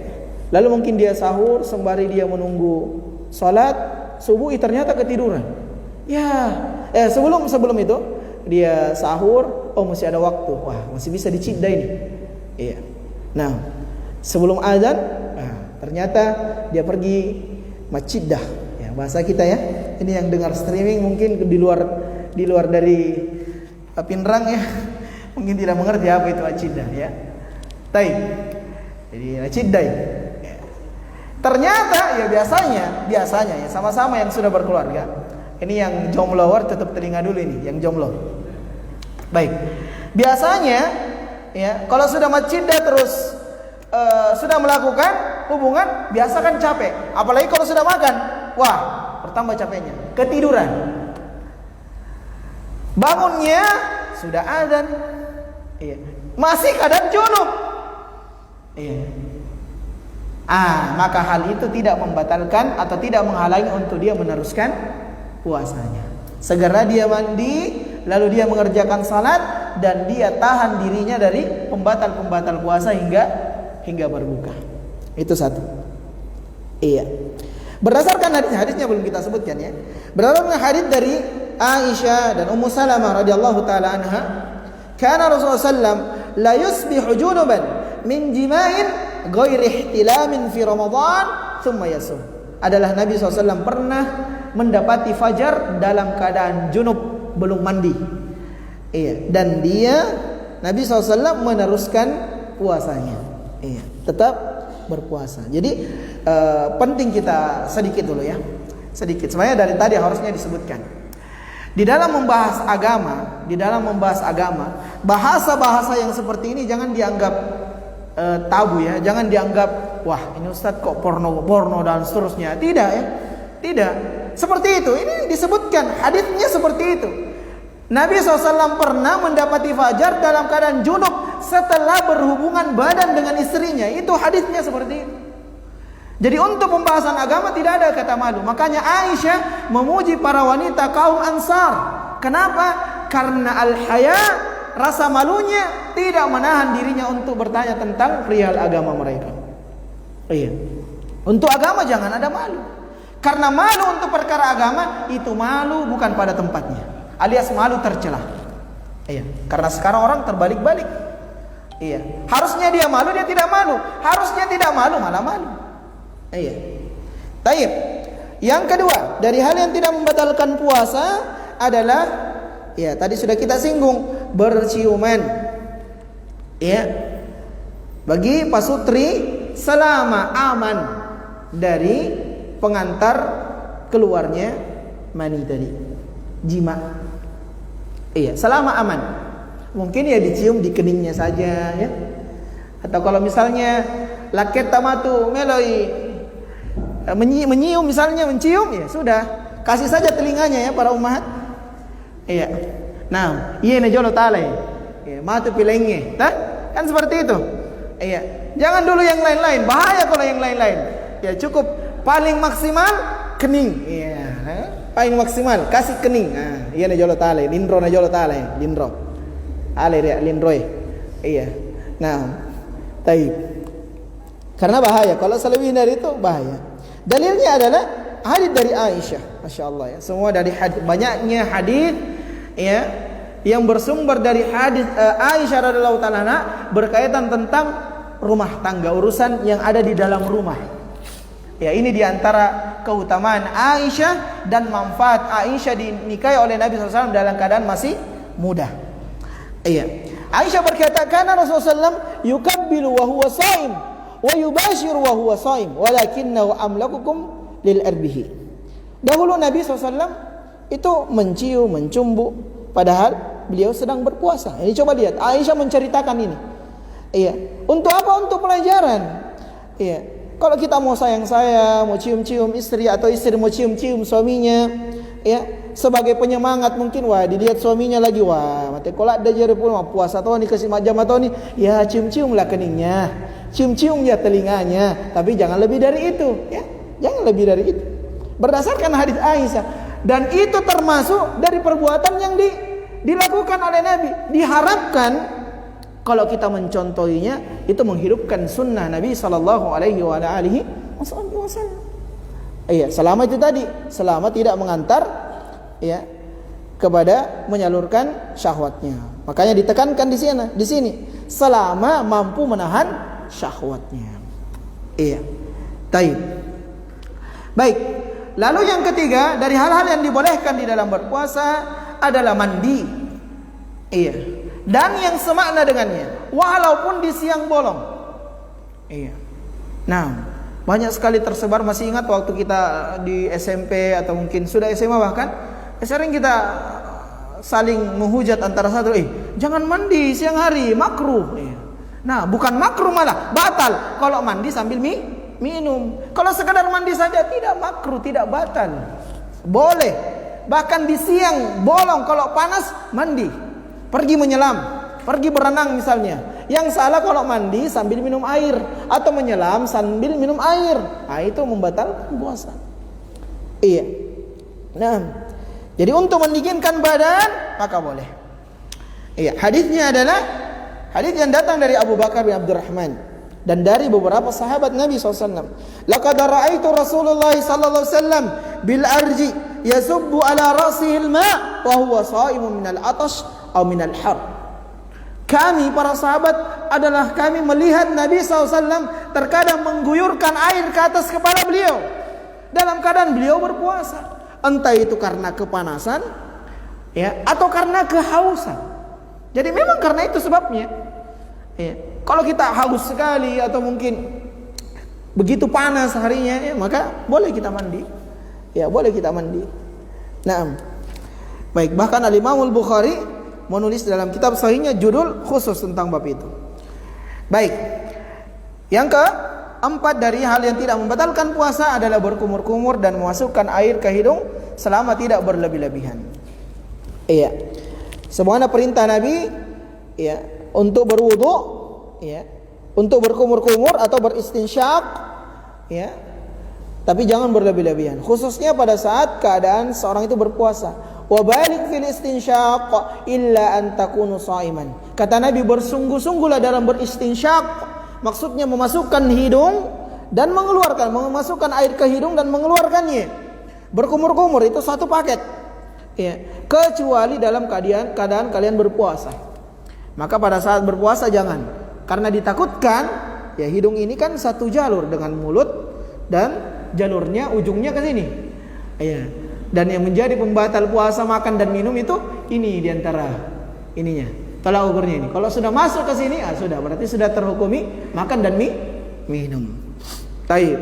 Lalu mungkin dia sahur sembari dia menunggu sholat subuh, ternyata ketiduran. Sebelum itu dia sahur, masih ada waktu. Wah, masih bisa dicidda ini. Iya. Nah, sebelum azan, ternyata dia pergi masjid dah. Ya, bahasa kita ya. Ini yang dengar streaming mungkin di luar dari Pinrang ya. Mungkin tidak mengerti apa itu masjid dah ya. Jadi masjid dah. Ya. Ternyata ya biasanya ya sama-sama yang sudah berkeluarga. Ini yang jomblo tetap telinga dulu ini, yang jomblo. Baik. Biasanya ya, kalau sudah masjidah terus sudah melakukan hubungan, biasa kan capek. Apalagi kalau sudah makan, wah, bertambah capeknya. Ketiduran. Bangunnya sudah azan. Iya. Masih keadaan junub. Iya. Maka hal itu tidak membatalkan atau tidak menghalangi untuk dia meneruskan puasanya. Segera dia mandi, lalu dia mengerjakan salat dan dia tahan dirinya dari pembatal-pembatal puasa hingga berbuka. Itu satu. Iya. Berdasarkan hadisnya belum kita sebutkan ya. Berdasarkan hadis dari Aisyah dan Ummu Salamah radhiyallahu taala anha, kana Rasulullah sallam la yusbihu junuban min jima'in ghairi ihtilamin fi Ramadan thumma yasum. Adalah Nabi SAW pernah mendapati fajar dalam keadaan junub, belum mandi. Iya, dan Nabi SAW meneruskan puasanya. Iya, tetap berpuasa. Jadi penting kita sedikit dulu ya. Sedikit. Sebenarnya dari tadi harusnya disebutkan. Di dalam membahas agama, bahasa-bahasa yang seperti ini jangan dianggap tabu ya. Jangan dianggap, wah ini Ustadz kok porno dan seterusnya. Tidak ya. Tidak. Seperti itu. Ini disebutkan hadisnya seperti itu. Nabi SAW pernah mendapati fajar dalam keadaan junub setelah berhubungan badan dengan istrinya. Itu hadisnya seperti itu. Jadi untuk pembahasan agama tidak ada kata malu. Makanya Aisyah memuji para wanita kaum Ansar. Kenapa? Karena al-haya, rasa malunya tidak menahan dirinya untuk bertanya tentang perihal agama mereka. Iya. Untuk agama jangan ada malu. Karena malu untuk perkara agama itu malu bukan pada tempatnya. Alias malu tercela. Iya. Karena sekarang orang terbalik-balik. Iya. Harusnya dia malu, dia tidak malu. Harusnya tidak malu, malah malu. Iya. Taib. Yang kedua, dari hal yang tidak membatalkan puasa adalah, ya tadi sudah kita singgung, berciuman. Ya. Bagi pasutri selama aman dari pengantar keluarnya mani tadi, jima. Iya, selama aman. Mungkin ya dicium di keningnya saja ya. Atau kalau misalnya laket tamatu meloi menyium misalnya, mencium, ya sudah, kasih saja telinganya ya para ummahat. Iya. Nah, iya najolo talai. Ya, matu pilengnya. Kan seperti itu. Iya. Jangan dulu yang lain-lain, bahaya kalau yang lain-lain. Ya cukup paling maksimal kening. Iya. Paling maksimal kasih kening. Iya najolo talai, lindro najolo talai, lindro. Ale ya lindroy. Iya. Nah, taib. Karena bahaya, kalau selebih dari itu bahaya. Dalilnya adalah hadis dari Aisyah, Masya Allah ya. Semua dari hadis, banyaknya hadis ya yang bersumber dari hadis Aisyah radhiyallahu taala berkaitan tentang rumah tangga, urusan yang ada di dalam rumah. Ya, ini diantara keutamaan Aisyah dan manfaat Aisyah dinikahi oleh Nabi SAW dalam keadaan masih muda. Iya. Aisyah berkata, "Kana Rasulullah SAW yukabbilu wa huwa shaim wa yubashiru wa huwa shaim walakinnahu amlakukum lil arbihi." Dahulu Nabi SAW itu mencium, mencumbu padahal beliau sedang berpuasa. Ini coba lihat, Aisyah menceritakan ini. Iya. Untuk apa? Untuk pelajaran. Iya. Kalau kita mau sayang-sayang, mau cium-cium istri atau istri mau cium-cium suaminya, ya, sebagai penyemangat mungkin, wah dilihat suaminya lagi, wah mati kolak dah jari pun puasa atau ni kasih macam atau ni, ya cium-cium lah keningnya, cium-cium ya telinganya, tapi jangan lebih dari itu, ya jangan lebih dari itu. Berdasarkan hadis Aisyah, dan itu termasuk dari perbuatan yang dilakukan oleh Nabi. Diharapkan kalau kita mencontohinya itu menghidupkan sunnah Nabi sallallahu alaihi wasallam. Iya, selama itu tadi, selama tidak mengantar ya kepada menyalurkan syahwatnya. Makanya ditekankan di sini selama mampu menahan syahwatnya. Iya. Baik. Lalu yang ketiga dari hal-hal yang dibolehkan di dalam berpuasa adalah mandi. Iya. Dan yang semakna dengannya, walaupun di siang bolong. Iya. Nah, banyak sekali tersebar, masih ingat waktu kita di SMP atau mungkin sudah SMA bahkan, sering kita saling menghujat antara satu, jangan mandi siang hari, makruh. Nah, bukan makruh malah batal kalau mandi sambil minum. Kalau sekadar mandi saja tidak makruh, tidak batal. Boleh. Bahkan di siang bolong kalau panas mandi. Pergi menyelam, pergi berenang misalnya. Yang salah kalau mandi sambil minum air atau menyelam sambil minum air. Nah, itu membatalkan puasa. Iya. Nah, jadi untuk mendinginkan badan maka boleh. Iya, hadisnya adalah hadis yang datang dari Abu Bakar bin Abdurrahman dan dari beberapa sahabat Nabi SAW. Laqad ra'aitu Rasulullah sallallahu alaihi wasallam bil arji yasubbu ala ra'sihi al-ma' wa huwa sha'imun min al-'atash aw min al-har. Kami para sahabat adalah kami melihat Nabi SAW terkadang mengguyurkan air ke atas kepala beliau dalam keadaan beliau berpuasa. Entah itu karena kepanasan ya, atau karena kehausan. Jadi memang karena itu sebabnya ya. Kalau kita haus sekali atau mungkin begitu panas harinya ya, maka boleh kita mandi. Ya, boleh kita mandi. Nah, baik, bahkan Al-Imam Al-Bukhari menulis dalam kitab sahihnya judul khusus tentang bab itu. Baik. Yang keempat dari hal yang tidak membatalkan puasa adalah berkumur-kumur dan memasukkan air ke hidung selama tidak berlebih-lebihan. Iya. Sebagaimana perintah Nabi ya untuk berwudu ya, untuk berkumur-kumur atau beristinsyak ya. Tapi jangan berlebih-lebihan, khususnya pada saat keadaan seorang itu berpuasa. Wa balik fil istinsyaq illa an takunu shaiman. Kata Nabi, bersungguh-sungguhlah dalam beristinsyak, maksudnya memasukkan hidung dan mengeluarkan, memasukkan air ke hidung dan mengeluarkannya. Berkumur-kumur itu satu paket. Ya, kecuali dalam keadaan kalian berpuasa. Maka pada saat berpuasa jangan, karena ditakutkan ya hidung ini kan satu jalur dengan mulut dan jalurnya ujungnya ke sini. Ya. Dan yang menjadi pembatal puasa makan dan minum itu ini diantara ininya, tolak ukurnya ini. Kalau sudah masuk ke sini, sudah berarti sudah terhukumi makan dan minum. Baik.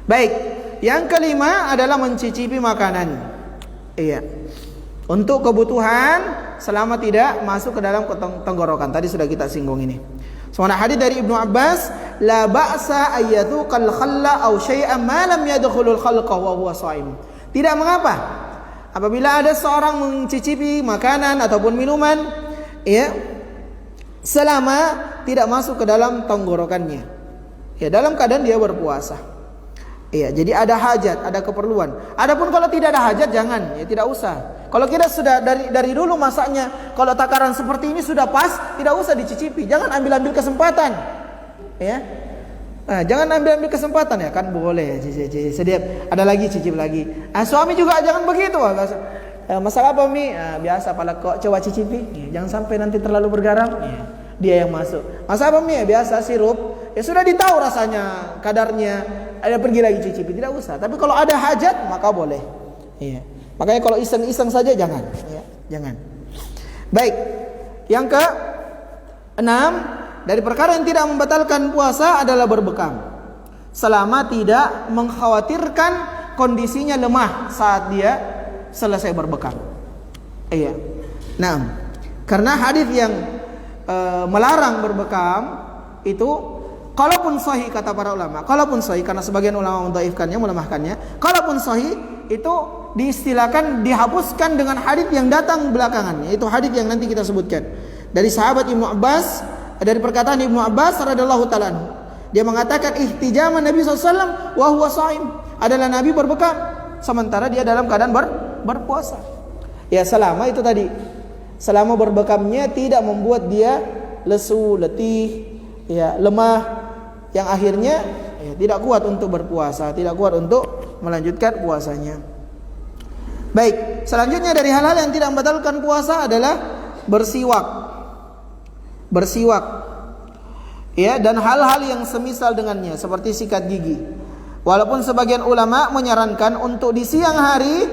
Baik. Yang kelima adalah mencicipi makanan. Iya. Untuk kebutuhan selama tidak masuk ke dalam tenggorokan. Tadi sudah kita singgung ini. Soalnya hadis dari Ibnu Abbas, la ba'sa ayyadhuqal khalla aw syai'an ma lam yadkhulul khalqa wa huwa sha'im. Tidak mengapa apabila ada seorang mencicipi makanan ataupun minuman ya selama tidak masuk ke dalam tenggorokannya. Ya, dalam keadaan dia berpuasa. Iya, jadi ada hajat, ada keperluan. Adapun kalau tidak ada hajat jangan, ya tidak usah. Kalau kita sudah dari dulu masaknya, kalau takaran seperti ini sudah pas, tidak usah dicicipi. Jangan ambil kesempatan. Ya. Nah, jangan ambil kesempatan ya, kan boleh sedap. Ada lagi cicip lagi. Suami juga jangan begitu. Masalah apa Mi? Biasa pala kok coba cicipi. Ya, jangan sampai nanti terlalu bergaram. Ya, dia yang masuk. Masalah apa Mi? Biasa sirup. Ya sudah ditahu rasanya, kadarnya. Ada pergi lagi cicipi, tidak usah. Tapi kalau ada hajat maka boleh. Iya. Makanya kalau iseng-iseng saja jangan. Ya, jangan. Baik. Yang ke-6 dari perkara yang tidak membatalkan puasa adalah berbekam. Selama tidak mengkhawatirkan kondisinya lemah saat dia selesai berbekam. Iya. Nah, karena hadis yang melarang berbekam itu kalaupun sahih kata para ulama, kalaupun sahih karena sebagian ulama mendhaifkannya, melemahkannya, kalaupun sahih itu diistilahkan dihapuskan dengan hadis yang datang belakangan, yaitu hadis yang nanti kita sebutkan dari sahabat Ibnu Abbas, dari perkataan Ibnu Abbas radhiyallahu taala anhu. Dia mengatakan ihtijaman Nabi SAW wa huwa shaim, adalah Nabi berbekam sementara dia dalam keadaan berpuasa. Ya, selama itu tadi, selama berbekamnya tidak membuat dia lesu, letih, ya, lemah, yang akhirnya ya, tidak kuat untuk berpuasa, tidak kuat untuk melanjutkan puasanya. Baik, selanjutnya dari hal-hal yang tidak membatalkan puasa adalah bersiwak. Bersiwak. Ya, dan hal-hal yang semisal dengannya seperti sikat gigi. Walaupun sebagian ulama menyarankan untuk di siang hari,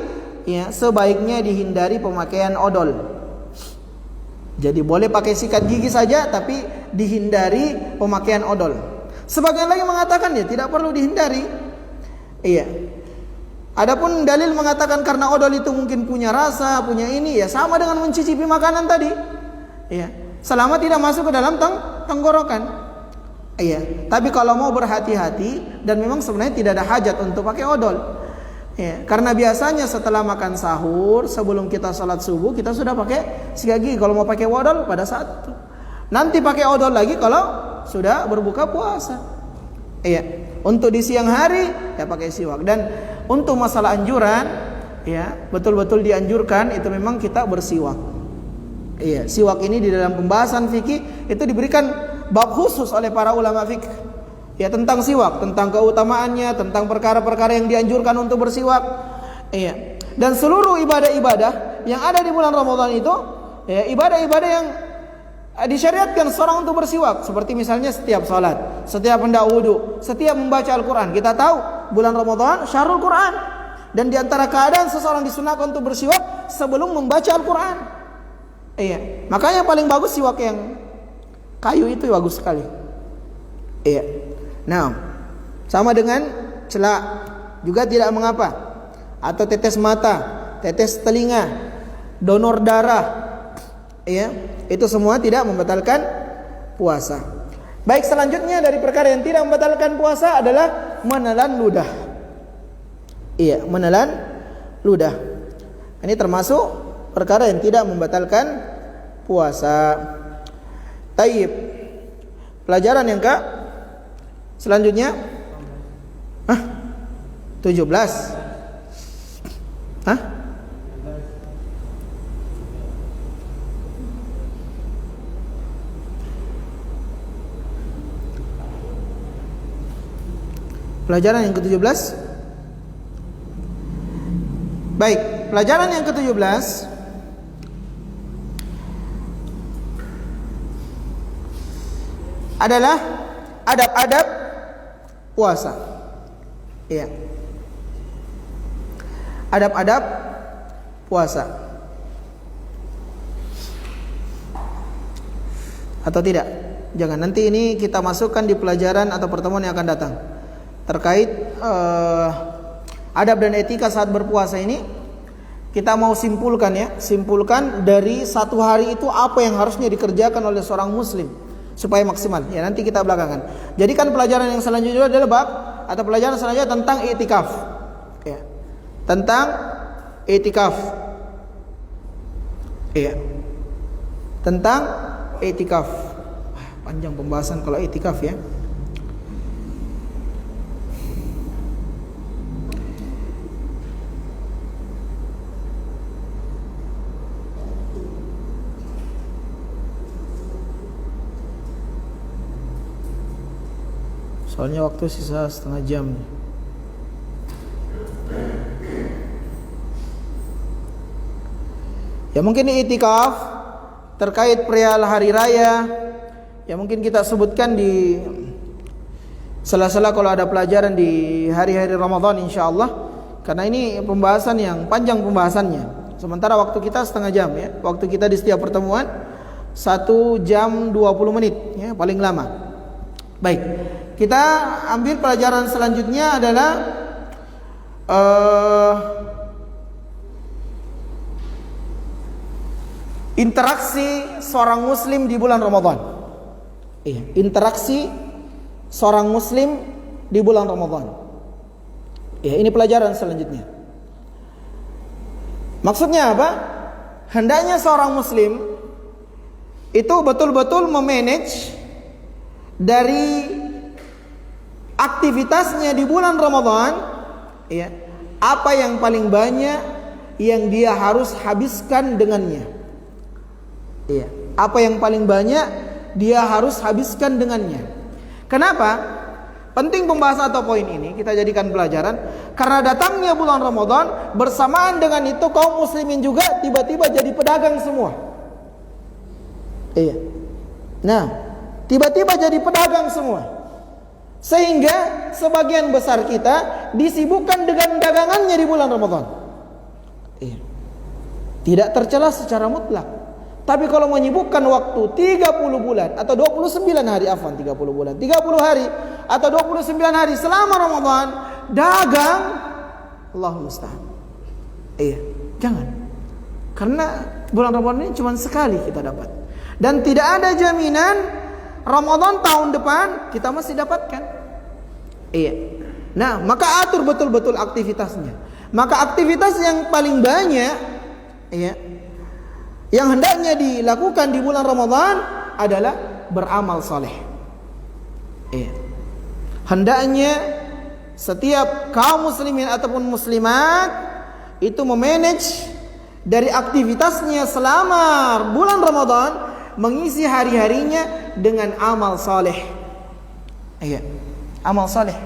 ya, sebaiknya dihindari pemakaian odol. Jadi boleh pakai sikat gigi saja, tapi dihindari pemakaian odol. Sebagian lagi mengatakan ya tidak perlu dihindari. Iya. Adapun dalil mengatakan karena odol itu mungkin punya rasa, punya ini, ya sama dengan mencicipi makanan tadi. Iya. Selama tidak masuk ke dalam tenggorokan. Iya. Tapi kalau mau berhati-hati dan memang sebenarnya tidak ada hajat untuk pakai odol. Ya, karena biasanya setelah makan sahur, sebelum kita salat subuh, kita sudah pakai sikat gigi. Kalau mau pakai odol pada saat itu. Nanti pakai odol lagi kalau sudah berbuka puasa. Iya. Untuk di siang hari ya pakai siwak. Dan untuk masalah anjuran, ya betul-betul dianjurkan itu memang kita bersiwak. Iya. Siwak ini di dalam pembahasan fikih itu diberikan bab khusus oleh para ulama fikih. Ya, tentang siwak, tentang keutamaannya, tentang perkara-perkara yang dianjurkan untuk bersiwak. Iya. Dan seluruh ibadah-ibadah yang ada di bulan Ramadan itu, ya, ibadah-ibadah yang disyariatkan seorang untuk bersiwak, seperti misalnya setiap salat, setiap hendak wudu, setiap membaca Al-Qur'an. Kita tahu bulan Ramadan syahrul Qur'an, dan di antara keadaan seseorang disunahkan untuk bersiwak sebelum membaca Al-Qur'an. Iya. Makanya paling bagus siwak yang kayu itu bagus sekali. Iya. Nah, sama dengan celak juga tidak mengapa, atau tetes mata, tetes telinga, donor darah, ya, itu semua tidak membatalkan puasa. Baik, selanjutnya dari perkara yang tidak membatalkan puasa adalah menelan ludah. Iya, menelan ludah. Ini termasuk perkara yang tidak membatalkan puasa. Taib. Pelajaran yang selanjutnya 17. Pelajaran yang ke-17. Baik, pelajaran yang ke-17 adalah adab-adab puasa. Iya. Adab-adab puasa. Atau tidak? Jangan, nanti ini kita masukkan di pelajaran atau pertemuan yang akan datang. Terkait adab dan etika saat berpuasa ini, kita mau simpulkan ya, simpulkan dari satu hari itu apa yang harusnya dikerjakan oleh seorang muslim supaya maksimal. Ya, nanti kita belakangan. Jadi kan pelajaran yang selanjutnya adalah bab atau pelajaran selanjutnya tentang i'tikaf. Ya. Tentang i'tikaf. Iya. Tentang i'tikaf. Panjang pembahasan kalau i'tikaf ya. Soalnya waktu sisa setengah jam. Ya mungkin i'tikaf terkait perihal hari raya, ya mungkin kita sebutkan di sela-sela kalau ada pelajaran di hari-hari Ramadan insyaallah. Karena ini pembahasan yang panjang pembahasannya. Sementara waktu kita setengah jam ya. Waktu kita di setiap pertemuan 1 jam 20 menit ya, paling lama. Baik, kita ambil pelajaran selanjutnya adalah interaksi seorang muslim di bulan Ramadan. Interaksi seorang muslim di bulan Ramadan. Ya, ini pelajaran selanjutnya. Maksudnya apa? Hendaknya seorang muslim itu betul-betul memanage dari aktivitasnya di bulan Ramadan, ya, apa yang paling banyak yang dia harus habiskan dengannya. Ya, apa yang paling banyak dia harus habiskan dengannya. Kenapa? Penting pembahasan atau poin ini kita jadikan pelajaran karena datangnya bulan Ramadan bersamaan dengan itu kaum muslimin juga tiba-tiba jadi pedagang semua. Iya. Nah, tiba-tiba jadi pedagang semua. Sehingga sebagian besar kita disibukkan dengan dagangannya di bulan Ramadan. Iya. Tidak tercela secara mutlak. Tapi kalau menyibukkan waktu 30 bulan atau 29 hari, 30 bulan, 30 hari atau 29 hari selama Ramadan dagang, Allahumma musta'an. Iya, jangan. Karena bulan Ramadan ini cuma sekali kita dapat. Dan tidak ada jaminan Ramadan tahun depan kita masih dapatkan. Iya. Nah, maka atur betul-betul aktivitasnya. Maka aktivitas yang paling banyak, iya, yang hendaknya dilakukan di bulan Ramadan adalah beramal saleh. Iya. Hendaknya setiap kaum muslimin ataupun muslimat itu memanage dari aktivitasnya selama bulan Ramadan, mengisi hari-harinya dengan amal saleh. Iya, amal saleh.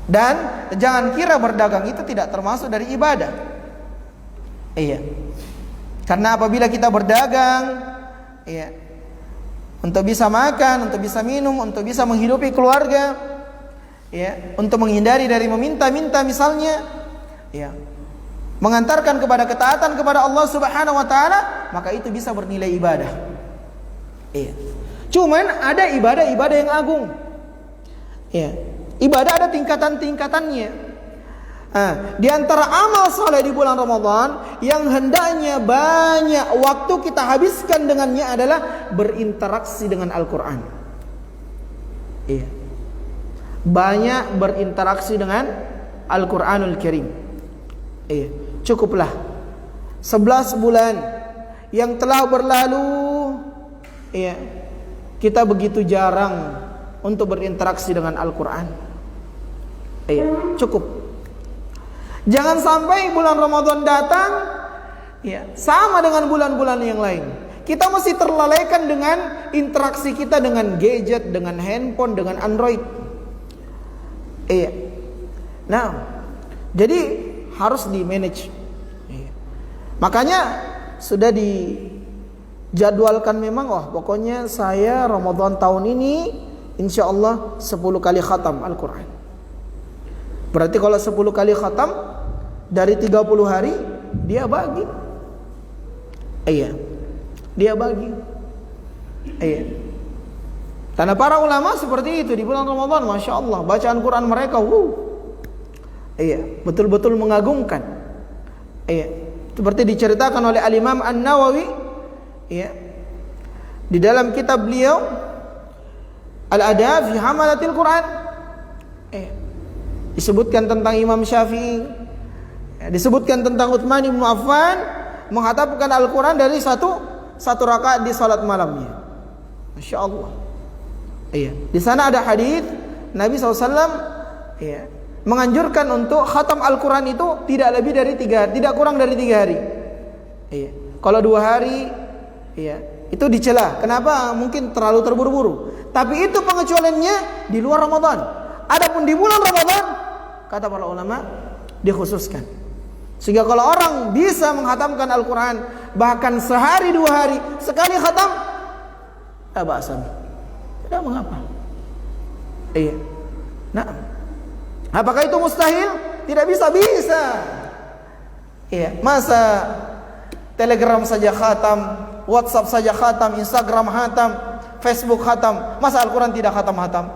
Dan jangan kira berdagang itu tidak termasuk dari ibadah. Iya. Karena apabila kita berdagang, iya, untuk bisa makan, untuk bisa minum, untuk bisa menghidupi keluarga, ya, untuk menghindari dari meminta-minta misalnya, ya, mengantarkan kepada ketaatan kepada Allah Subhanahu wa taala, maka itu bisa bernilai ibadah. Iya. Cuman ada ibadah-ibadah yang agung. Ya. Ibadah ada tingkatan-tingkatannya. Di antara amal saleh di bulan Ramadan yang hendaknya banyak waktu kita habiskan dengannya adalah berinteraksi dengan Al-Quran. Iya. Banyak berinteraksi dengan Al-Quranul Karim. Iya. Cukuplah 11 bulan yang telah berlalu, iya, kita begitu jarang untuk berinteraksi dengan Al-Quran. Iya, cukup. Jangan sampai bulan Ramadan datang, ya, sama dengan bulan-bulan yang lain. Kita masih terlalaikan dengan interaksi kita dengan gadget, dengan handphone, dengan Android. Iya. Nah, jadi harus di manage. Iya. Makanya sudah dijadwalkan memang, pokoknya saya Ramadan tahun ini insya Allah 10 kali khatam Al-Quran. Berarti kalau 10 kali khatam dari 30 hari dia bagi. Iya. Dia bagi. Iya. Karena para ulama seperti itu di bulan Ramadan, Masya Allah, bacaan Quran mereka iya, betul-betul mengagumkan. Iya. Seperti diceritakan oleh Al-Imam An-Nawawi, iya, di dalam kitab beliau Al-Adab fi Hamalatil Quran. Iya. Disebutkan tentang Imam Syafi'i, disebutkan tentang Utsman bin Affan menghatamkan Al-Quran dari satu rakaat di salat malamnya. Masya Allah. Iya. Di sana ada hadis Nabi SAW, iya, menganjurkan untuk khatam Al-Quran itu tidak lebih dari 3 hari, tidak kurang dari 3 hari. Iya. Kalau 2 hari, iya, itu dicela. Kenapa? Mungkin terlalu terburu-buru. Tapi itu pengecualiannya di luar Ramadan. Adapun di bulan Ramadan, kata para ulama, dikhususkan. Sehingga kalau orang bisa menghatamkan Al-Quran bahkan sehari 2 hari sekali khatam, tak ba'san, tidak mengapa. Iya. Nah, apakah itu mustahil? Tidak bisa. Iya. Masa Telegram saja khatam, WhatsApp saja khatam, Instagram khatam, Facebook khatam, masa Al-Quran tidak khatam-khatam?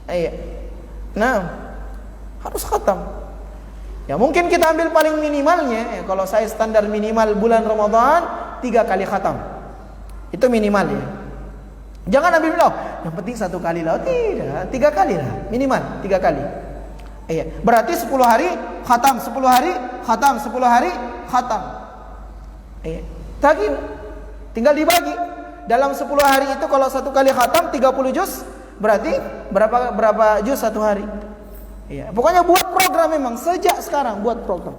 Iya. Nah, harus khatam. Ya mungkin kita ambil paling minimalnya, ya, kalau saya standar minimal bulan Ramadan 3 kali khatam. Itu minimal ya. Jangan ambil yang penting 1 kali lah. Tidak, 3 kali lah. Minimal 3 kali. Iya. Berarti 10 hari khatam, 10 hari khatam, 10 hari khatam. Tapi tinggal dibagi. Dalam 10 hari itu kalau satu kali khatam 30 juz, berarti berapa juz satu hari? Pokoknya buat program memang sejak sekarang buat program.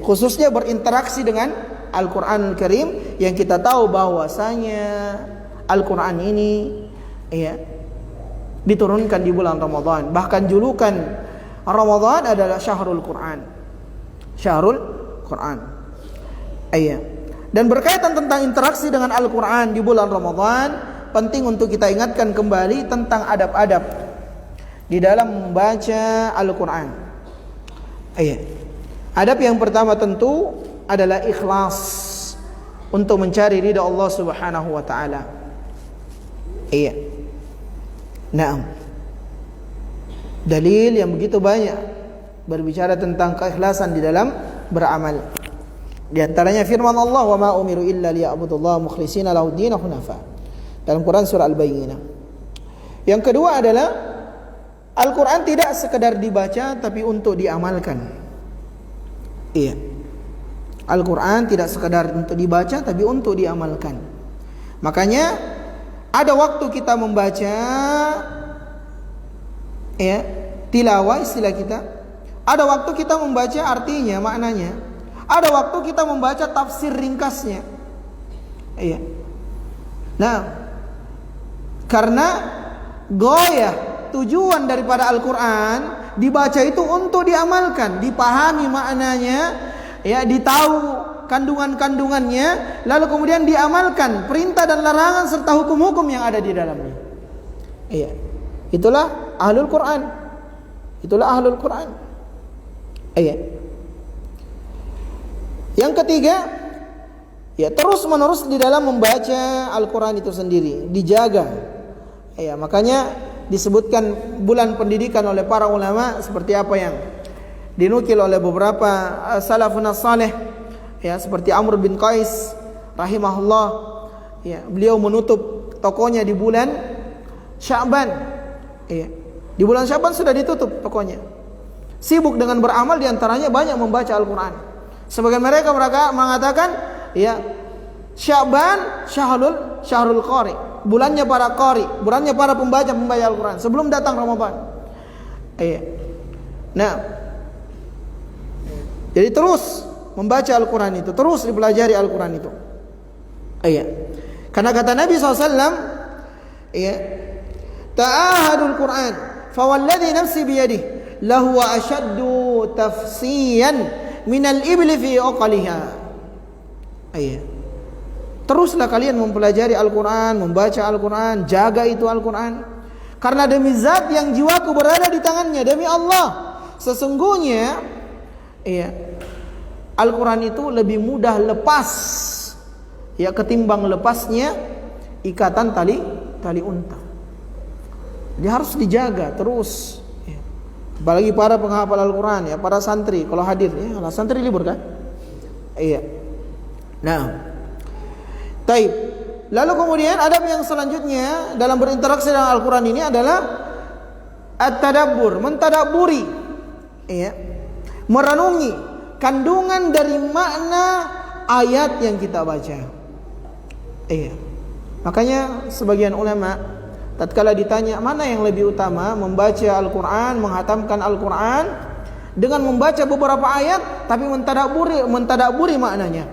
Khususnya berinteraksi dengan Al-Qur'anul Karim yang kita tahu bahwasanya Al-Qur'an ini diturunkan di bulan Ramadan. Bahkan julukan Ramadan adalah Syahrul Qur'an. Syahrul Qur'an. Dan berkaitan tentang interaksi dengan Al-Qur'an di bulan Ramadan, penting untuk kita ingatkan kembali tentang adab-adab di dalam membaca Al-Qur'an. Adab yang pertama tentu adalah ikhlas untuk mencari ridha Allah Subhanahu wa taala. Naam. Dalil yang begitu banyak berbicara tentang keikhlasan di dalam beramal. Di antaranya firman Allah, "Wa ma umiru illa liya'budullaha mukhlishina lahu-d-din hunafa." Dalam Quran surah Al-Bayyinah. Yang kedua adalah Al-Quran tidak sekedar dibaca tapi untuk diamalkan. Al-Quran tidak sekedar untuk dibaca tapi untuk diamalkan. Makanya ada waktu kita membaca tilawah istilah kita. Ada waktu kita membaca artinya, maknanya. Ada waktu kita membaca tafsir ringkasnya. Nah, karena goyah tujuan daripada Al-Quran dibaca itu untuk diamalkan, dipahami maknanya, ditahu kandungan-kandungannya, lalu kemudian diamalkan perintah dan larangan serta hukum-hukum yang ada di dalamnya. Itulah ahlul Quran. Itulah ahlul Quran. Yang ketiga, terus menerus di dalam membaca Al-Quran itu sendiri, dijaga. Makanya disebutkan bulan pendidikan oleh para ulama seperti apa yang dinukil oleh beberapa salafun saleh, seperti Amr bin Qais rahimahullah. Beliau menutup tokonya di bulan Sya'ban. Di bulan Sya'ban sudah ditutup tokonya. Sibuk dengan beramal, diantaranya banyak membaca Al-Quran. Sebagian mereka mengatakan, Sya'ban syahrul qari, bulannya para qari, bulannya para pembaca Al-Quran sebelum datang Ramadan. Nah, jadi terus membaca Al-Quran itu, terus dipelajari Al-Quran itu. Karena kata Nabi SAW, ta'ahadul Quran, fawalladhi nafsi biyadih, lahu ashaddu tafsiyan minal ibli fi uqaliha. Teruslah kalian mempelajari Al-Quran, membaca Al-Quran, jaga itu Al-Quran. Karena demi zat yang jiwaku berada di tangannya, demi Allah, sesungguhnya Al-Quran itu lebih mudah lepas ketimbang lepasnya ikatan tali unta. Dia harus dijaga terus. Apalagi para penghafal Al-Quran, para santri kalau hadir, santri libur kan? Nah, taib. Lalu kemudian adab yang selanjutnya dalam berinteraksi dengan Al-Quran ini adalah at-tadabbur, mentadabburi, merenungi kandungan dari makna ayat yang kita baca. Makanya sebagian ulama tatkala ditanya mana yang lebih utama, membaca Al-Quran, menghatamkan Al-Quran dengan membaca beberapa ayat tapi mentadabburi maknanya.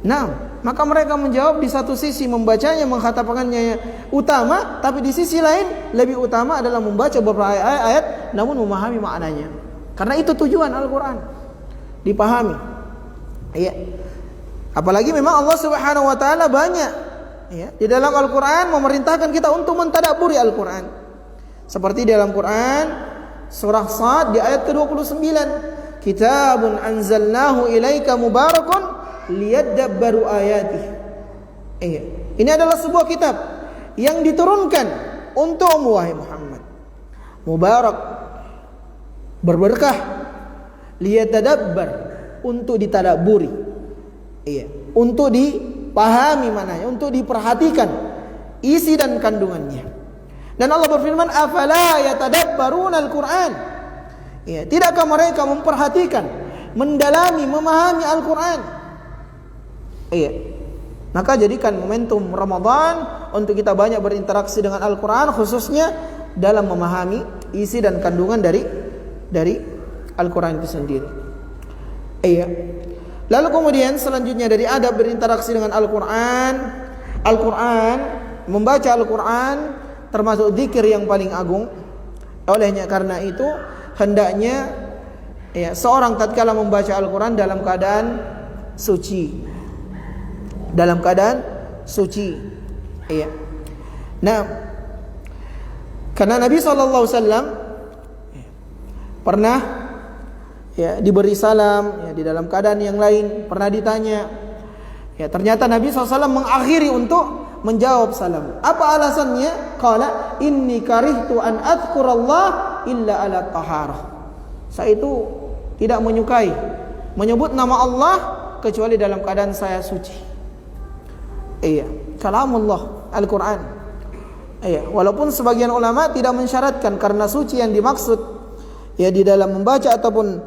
Nah, maka mereka menjawab di satu sisi membacanya, menghatamkannya utama, tapi di sisi lain lebih utama adalah membaca beberapa ayat namun memahami maknanya. Karena itu tujuan Al-Quran, dipahami. Apalagi memang Allah Subhanahu wa taala banyak di dalam Al-Quran memerintahkan kita untuk mentadabburi Al-Quran. Seperti di dalam Quran surah Shad di ayat ke-29, kitabun anzalnahu ilaika mubarakun liyadabbaru ayatih. Ini adalah sebuah kitab yang diturunkan untukmu wahai Muhammad, mubarak, berberkah, liyatadabbar, untuk ditadabburi, untuk dipahami maknanya, untuk diperhatikan isi dan kandungannya. Dan Allah berfirman, afala yatadabbaruna al-Quran. Ya, tidakkah mereka memperhatikan, mendalami, memahami Al-Quran? Iya. Maka jadikan momentum Ramadan untuk kita banyak berinteraksi dengan Al-Quran, khususnya dalam memahami isi dan kandungan dari Al-Quran itu sendiri. Iya. Lalu kemudian selanjutnya dari adab berinteraksi dengan Al-Quran, membaca Al-Quran termasuk zikir yang paling agung. Olehnya karena itu hendaknya seorang tatkala membaca Al-Quran dalam keadaan suci. Dalam keadaan suci. Iya. Nah, karena Nabi SAW pernah diberi salam di dalam keadaan yang lain. Pernah ditanya, ternyata Nabi SAW mengakhiri untuk menjawab salam. Apa alasannya? Qala inni karihtu an adhkurallah illa ala taharah. Saya itu tidak menyukai menyebut nama Allah kecuali dalam keadaan saya suci. Iya, kalamullah Al-Quran. Iya, walaupun sebagian ulama tidak mensyaratkan karena suci yang dimaksud di dalam membaca ataupun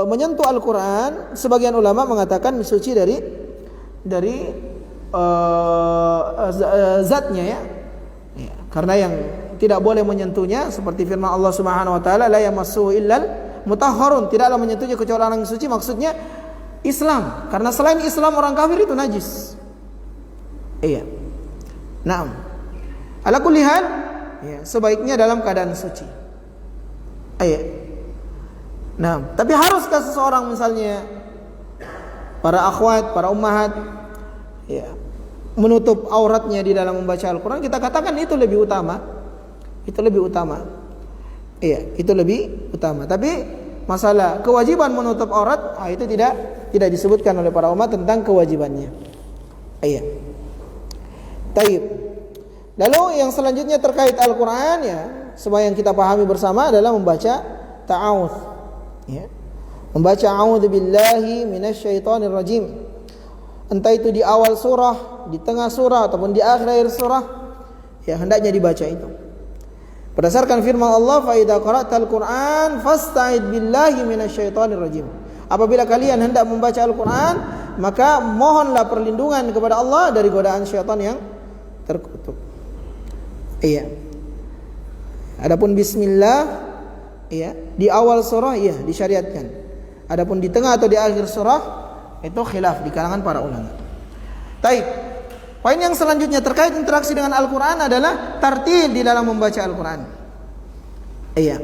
menyentuh Al-Quran, sebagian ulama mengatakan suci dari zatnya ya. Karena yang tidak boleh menyentuhnya seperti firman Allah Subhanahu wa taala, la yamassuhu illal mutahharun, tidaklah menyentuhnya kecuali orang yang suci, maksudnya Islam. Karena selain Islam orang kafir itu najis. Iya. Naam. Ala kulli hal, sebaiknya dalam keadaan suci. Iya. Naam. Tapi haruskah seseorang misalnya para akhwat, para ummahat menutup auratnya di dalam membaca Al-Quran? Kita katakan itu lebih utama. Itu lebih utama. Iya, itu lebih utama. Tapi masalah kewajiban menutup aurat, itu tidak disebutkan oleh para ulama tentang kewajibannya. Iya. Taib. Lalu yang selanjutnya terkait Al-Quran semua yang kita pahami bersama adalah membaca ta'awudz. Membaca a'udzu billahi minasyaitonir rajim. Entah itu di awal surah, di tengah surah ataupun di akhir surah, hendaknya dibaca itu. Berdasarkan firman Allah, fa idza qara'tal Qur'an fasta'id billahi minasyaitonir rajim. Apabila kalian hendak membaca Al-Quran, maka mohonlah perlindungan kepada Allah dari godaan syaitan yang terkutuk. Iya. Adapun bismillah di awal surah disyariatkan. Adapun di tengah atau di akhir surah itu khilaf di kalangan para ulama. Taib. Poin yang selanjutnya terkait interaksi dengan Al-Quran adalah tartil di dalam membaca Al-Quran. Iya.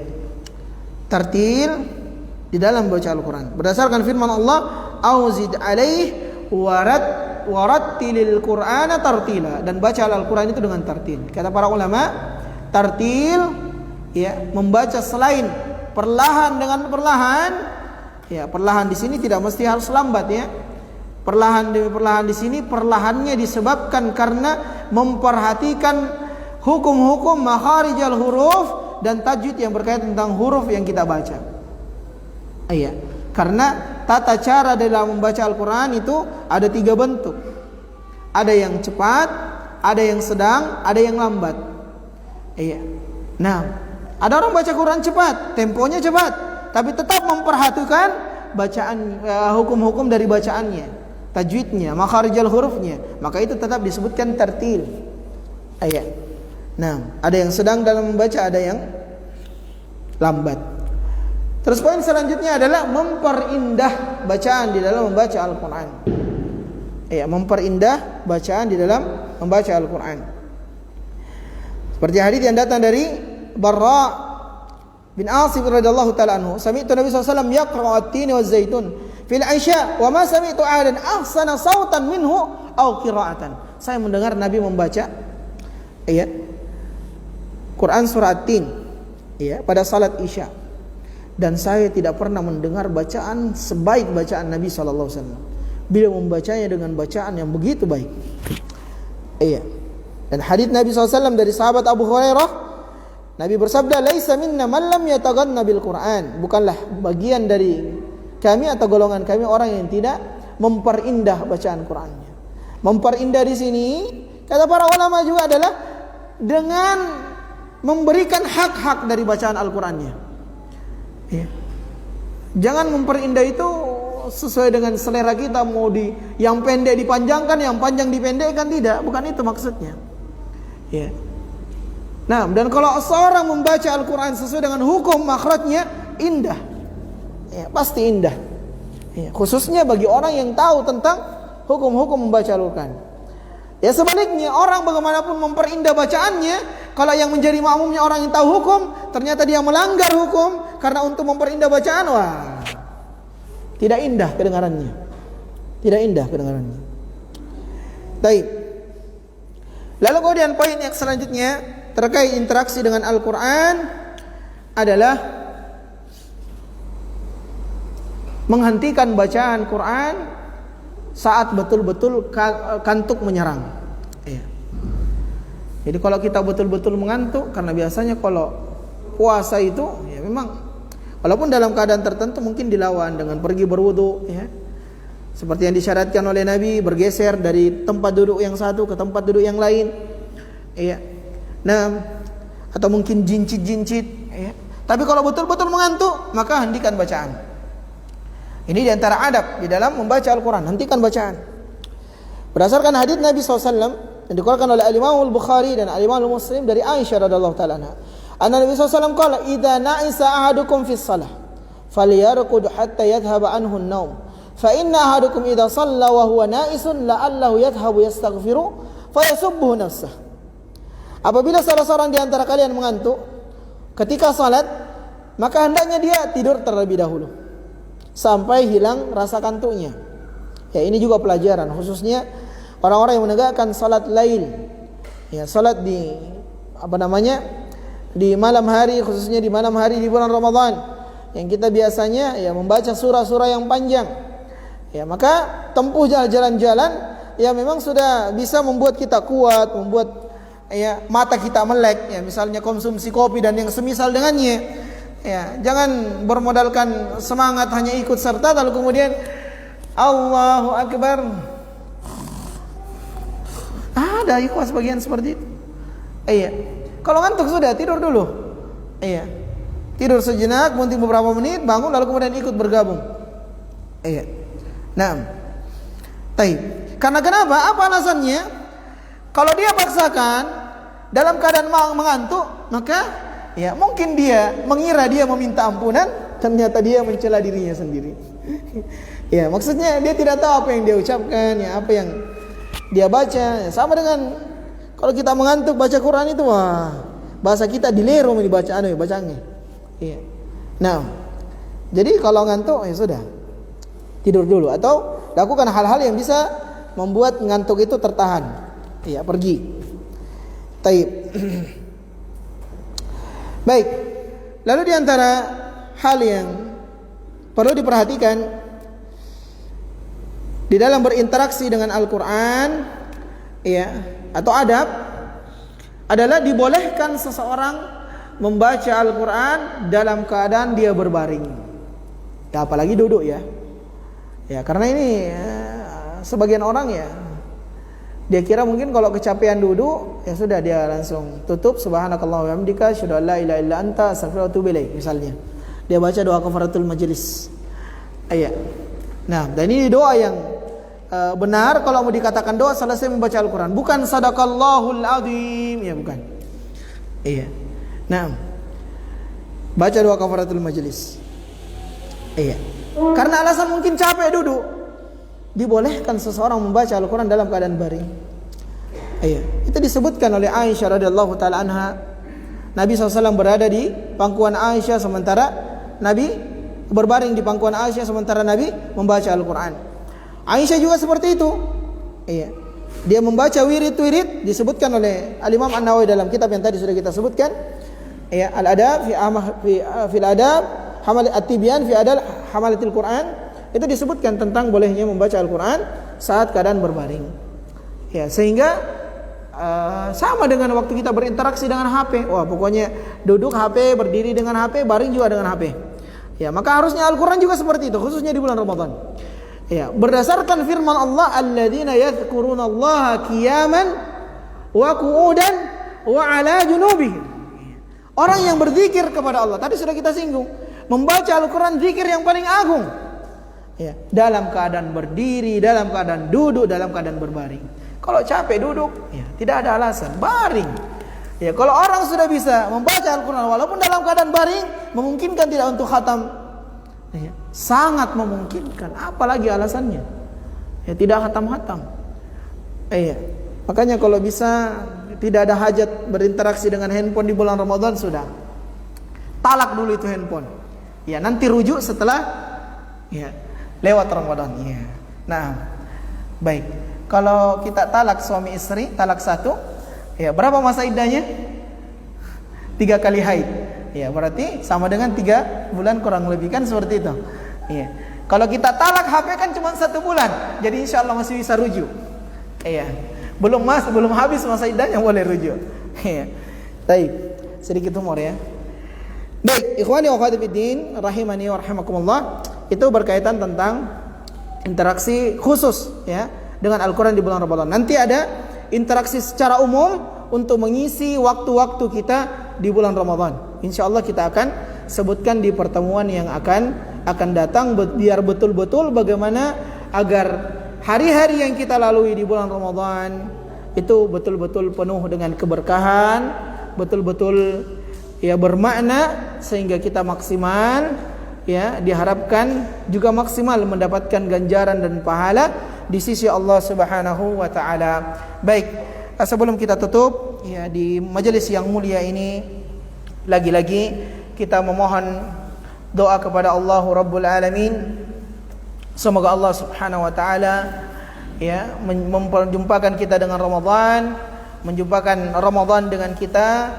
Tartil di dalam membaca Al-Quran. Berdasarkan firman Allah, auzid alaih warattilil Qur'ana tartila, dan baca Al-Quran itu dengan tartil. Kata para ulama, tartil membaca selain perlahan dengan perlahan. Perlahan di sini tidak mesti harus lambat Perlahan demi perlahan di sini, perlahannya disebabkan karena memperhatikan hukum-hukum makharijal huruf dan tajwid yang berkaitan tentang huruf yang kita baca. Karena tata cara dalam membaca Al-Quran itu ada 3 bentuk. Ada yang cepat, ada yang sedang, ada yang lambat. Nah, ada orang baca Quran cepat, temponya cepat, tapi tetap memperhatikan bacaan, hukum-hukum dari bacaannya, tajwidnya, makharijal hurufnya, maka itu tetap disebutkan tartil. Nah, ada yang sedang dalam membaca, ada yang lambat. Terus poin selanjutnya adalah memperindah bacaan di dalam membaca Al-Quran. Memperindah bacaan di dalam membaca Al-Quran. Seperti hadis yang datang dari Barra bin Asib radhiyallahu taala anhu, sami'tu Nabi sallallahu alaihi wasallam yaqra'u at-tin wa zaitun fil 'isya wa ma sami'tu ahadan ahsana sautan minhu aw qira'atan. Saya mendengar Nabi membaca Quran surah At-Tin pada salat Isya, dan saya tidak pernah mendengar bacaan sebaik bacaan Nabi sallallahu alaihi wasallam. Beliau membacanya dengan bacaan yang begitu baik. Dan hadis Nabi SAW dari sahabat Abu Hurairah, Nabi bersabda, "Laisa minna man lam yataghanna bil Qur'an." Bukanlah bagian dari kami atau golongan kami orang yang tidak memperindah bacaan Qur'annya. Memperindah di sini kata para ulama juga adalah dengan memberikan hak-hak dari bacaan Al-Qur'annya. Ya. Jangan memperindah itu sesuai dengan selera kita, mau yang pendek dipanjangkan, yang panjang dipendekkan, tidak, bukan itu maksudnya. Ya. Nah, dan kalau seorang membaca Al-Quran sesuai dengan hukum makhrajnya, indah. Ya, pasti indah. Ya, khususnya bagi orang yang tahu tentang hukum-hukum membaca Al-Quran. Ya, sebaliknya orang bagaimanapun memperindah bacaannya, kalau yang menjadi makmumnya orang yang tahu hukum, ternyata dia melanggar hukum karena untuk memperindah bacaan, wah, tidak indah kedengarannya. Tidak indah kedengarannya. Baik. Lalu kemudian poin yang selanjutnya terkait interaksi dengan Al-Quran adalah menghentikan bacaan Quran saat betul-betul kantuk menyerang. Ya. Jadi kalau kita betul-betul mengantuk, karena biasanya kalau puasa itu ya memang walaupun dalam keadaan tertentu mungkin dilawan dengan pergi berwudu, ya. Seperti yang disyaratkan oleh Nabi, bergeser dari tempat duduk yang satu ke tempat duduk yang lain. Ya. Nah, atau mungkin jincit-jincit, ya. Tapi kalau betul-betul mengantuk, maka hentikan bacaan. Ini diantara adab di dalam membaca Al-Quran, hentikan bacaan. Berdasarkan hadits Nabi SAW yang dikeluarkan oleh Al-Imam Al-Bukhari dan Al-Imam Muslim dari Aisyah radhiyallahu ta'ala anha, anna Nabi SAW qala, "Idza na'isa ahadukum fi shalah, falyarqud hatta yadhhab anhu an-naum. Fa inna ahadukum idza shalla wa huwa na'isun la'allahu yadhhabu yastaghfiru fa yasubbu nafsah." Apabila salah seorang di antara kalian mengantuk ketika salat, maka hendaknya dia tidur terlebih dahulu sampai hilang rasa kantuknya. Ya, ini juga pelajaran khususnya orang-orang yang menegakkan salat lail. Ya, salat di di malam hari, khususnya di malam hari di bulan Ramadan, yang kita biasanya ya membaca surah-surah yang panjang. Ya, maka tempuh jalan-jalan ya memang sudah bisa membuat kita kuat, membuat ya mata kita melek, ya misalnya konsumsi kopi dan yang semisal dengannya. Ya, jangan bermodalkan semangat hanya ikut serta lalu kemudian Allahu Akbar. Ada ikhwas bagian seperti itu. Iya. Kalau ngantuk sudah tidur dulu. Iya. Tidur sejenak, mungkin beberapa menit, bangun lalu kemudian ikut bergabung. Iya. Nah. Baik. Karena kenapa? Apa alasannya? Kalau dia paksakan dalam keadaan mengantuk, maka ya mungkin dia mengira dia meminta ampunan, ternyata dia mencela dirinya sendiri. Ya, maksudnya dia tidak tahu apa yang dia ucapkan, ya apa yang dia baca. Ya, sama dengan kalau kita mengantuk baca Quran itu, wah, bahasa kita dilero bacaan bacaannya. Iya. Nah, jadi kalau ngantuk ya sudah, tidur dulu atau lakukan hal-hal yang bisa membuat ngantuk itu tertahan. Iya, pergi. Taib. Baik. Lalu di antara hal yang perlu diperhatikan di dalam berinteraksi dengan Al-Quran, ya, atau adab, adalah dibolehkan seseorang membaca Al-Quran dalam keadaan dia berbaring. Ya, apalagi duduk ya. Ya, karena ini sebagian orang ya, dia kira mungkin kalau kecapean duduk, ya sudah dia langsung tutup subhanakallah wa bihamdika asyhadu an la ilaha illa anta astaghfiruka wa atubu ilaik misalnya. Dia baca doa kafaratul majelis. Iya. Nah, dan ini doa yang benar kalau mau dikatakan doa selesai membaca Al-Quran, bukan sadaqallahul azim, ya bukan. Iya. Nah, baca doa kafaratul majelis. Iya. Karena alasan mungkin capek duduk, dibolehkan seseorang membaca Al-Quran dalam keadaan baring. Iya. Itu disebutkan oleh Aisyah radhiyallahu taala anha. Nabi SAW berada di pangkuan Aisyah sementara Nabi berbaring di pangkuan Aisyah sementara Nabi membaca Al-Quran. Aisyah juga seperti itu. Iya. Dia membaca wirid-wirid, disebutkan oleh Al-Imam An-Nawawi dalam kitab yang tadi sudah kita sebutkan. Iya, Al-Adab fi al-Adab, Hamal at-Tibyan fi adab Hamalatil Quran. Itu disebutkan tentang bolehnya membaca Al-Quran saat keadaan berbaring. Ya, sehingga sama dengan waktu kita berinteraksi dengan HP. Wah, pokoknya duduk HP, berdiri dengan HP, baring juga dengan HP. Ya, maka harusnya Al-Quran juga seperti itu, khususnya di bulan Ramadan. Ya, berdasarkan firman Allah, alladzina yadhkurunallaha qiyaman wa qu'udan wa 'ala junubihim. Orang yang berzikir kepada Allah, tadi sudah kita singgung, membaca Al-Quran zikir yang paling agung. Ya, dalam keadaan berdiri, dalam keadaan duduk, dalam keadaan berbaring. Kalau capek duduk, ya, tidak ada alasan, baring. Ya, kalau orang sudah bisa membaca Al-Quran walaupun dalam keadaan baring, memungkinkan tidak untuk khatam? Ya, sangat memungkinkan. Apalagi alasannya? Ya, tidak khatam-khatam. Ya, makanya kalau bisa tidak ada hajat berinteraksi dengan handphone di bulan Ramadan, sudah talak dulu itu handphone. Ya, nanti rujuk setelah ya lewat Ramadan. Ya. Nah, baik. Kalau kita talak suami istri, talak satu, ya berapa masa iddahnya? 3 kali haid. Ya, berarti sama dengan 3 bulan kurang lebih, kan seperti itu. Ya. Kalau kita talak HP kan cuma 1 bulan. Jadi insya Allah masih bisa rujuk. Iya. Belum habis masa iddahnya boleh rujuk. Iya. Baik. Sedikit humor ya. Baik, ikhwani wa akhwati fiddin, rahimani wa rahimakumullah. Itu berkaitan tentang interaksi khusus ya dengan Al-Quran di bulan Ramadan. Nanti ada interaksi secara umum untuk mengisi waktu-waktu kita di bulan Ramadan. Insya Allah kita akan sebutkan di pertemuan yang akan datang, biar betul-betul bagaimana agar hari-hari yang kita lalui di bulan Ramadan itu betul-betul penuh dengan keberkahan, betul-betul ya bermakna, sehingga kita maksimal ya, diharapkan juga maksimal mendapatkan ganjaran dan pahala di sisi Allah Subhanahu wa taala. Baik, sebelum kita tutup ya di majelis yang mulia ini, lagi-lagi kita memohon doa kepada Allah Rabbul Alamin. Semoga Allah Subhanahu wa taala ya memperjumpakan kita dengan Ramadan, menjumpakan Ramadan dengan kita,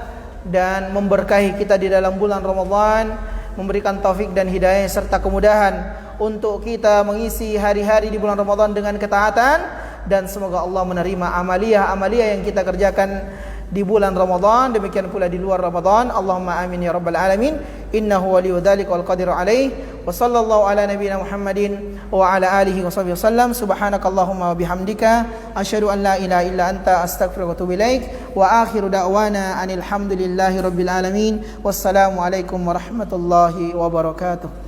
dan memberkahi kita di dalam bulan Ramadan, memberikan taufik dan hidayah serta kemudahan untuk kita mengisi hari-hari di bulan Ramadan dengan ketaatan, dan semoga Allah menerima amaliyah yang kita kerjakan di bulan Ramadan, demikian pula di luar Ramadan. Allahumma amin ya rabbal alamin. Innahu waliyyu dzalika wal qadiru alaih. Wa sallallahu ala nabiyyina Muhammadin wa ala alihi wa sahbihi wasallam. Subhanakallahumma wa bihamdika asyhadu an la ilaha illa anta astaghfiruka wa atubu ilaik. Wa akhiru da'wana anil hamdulillahi rabbil alamin. Wassalamu alaikum warahmatullahi wabarakatuh.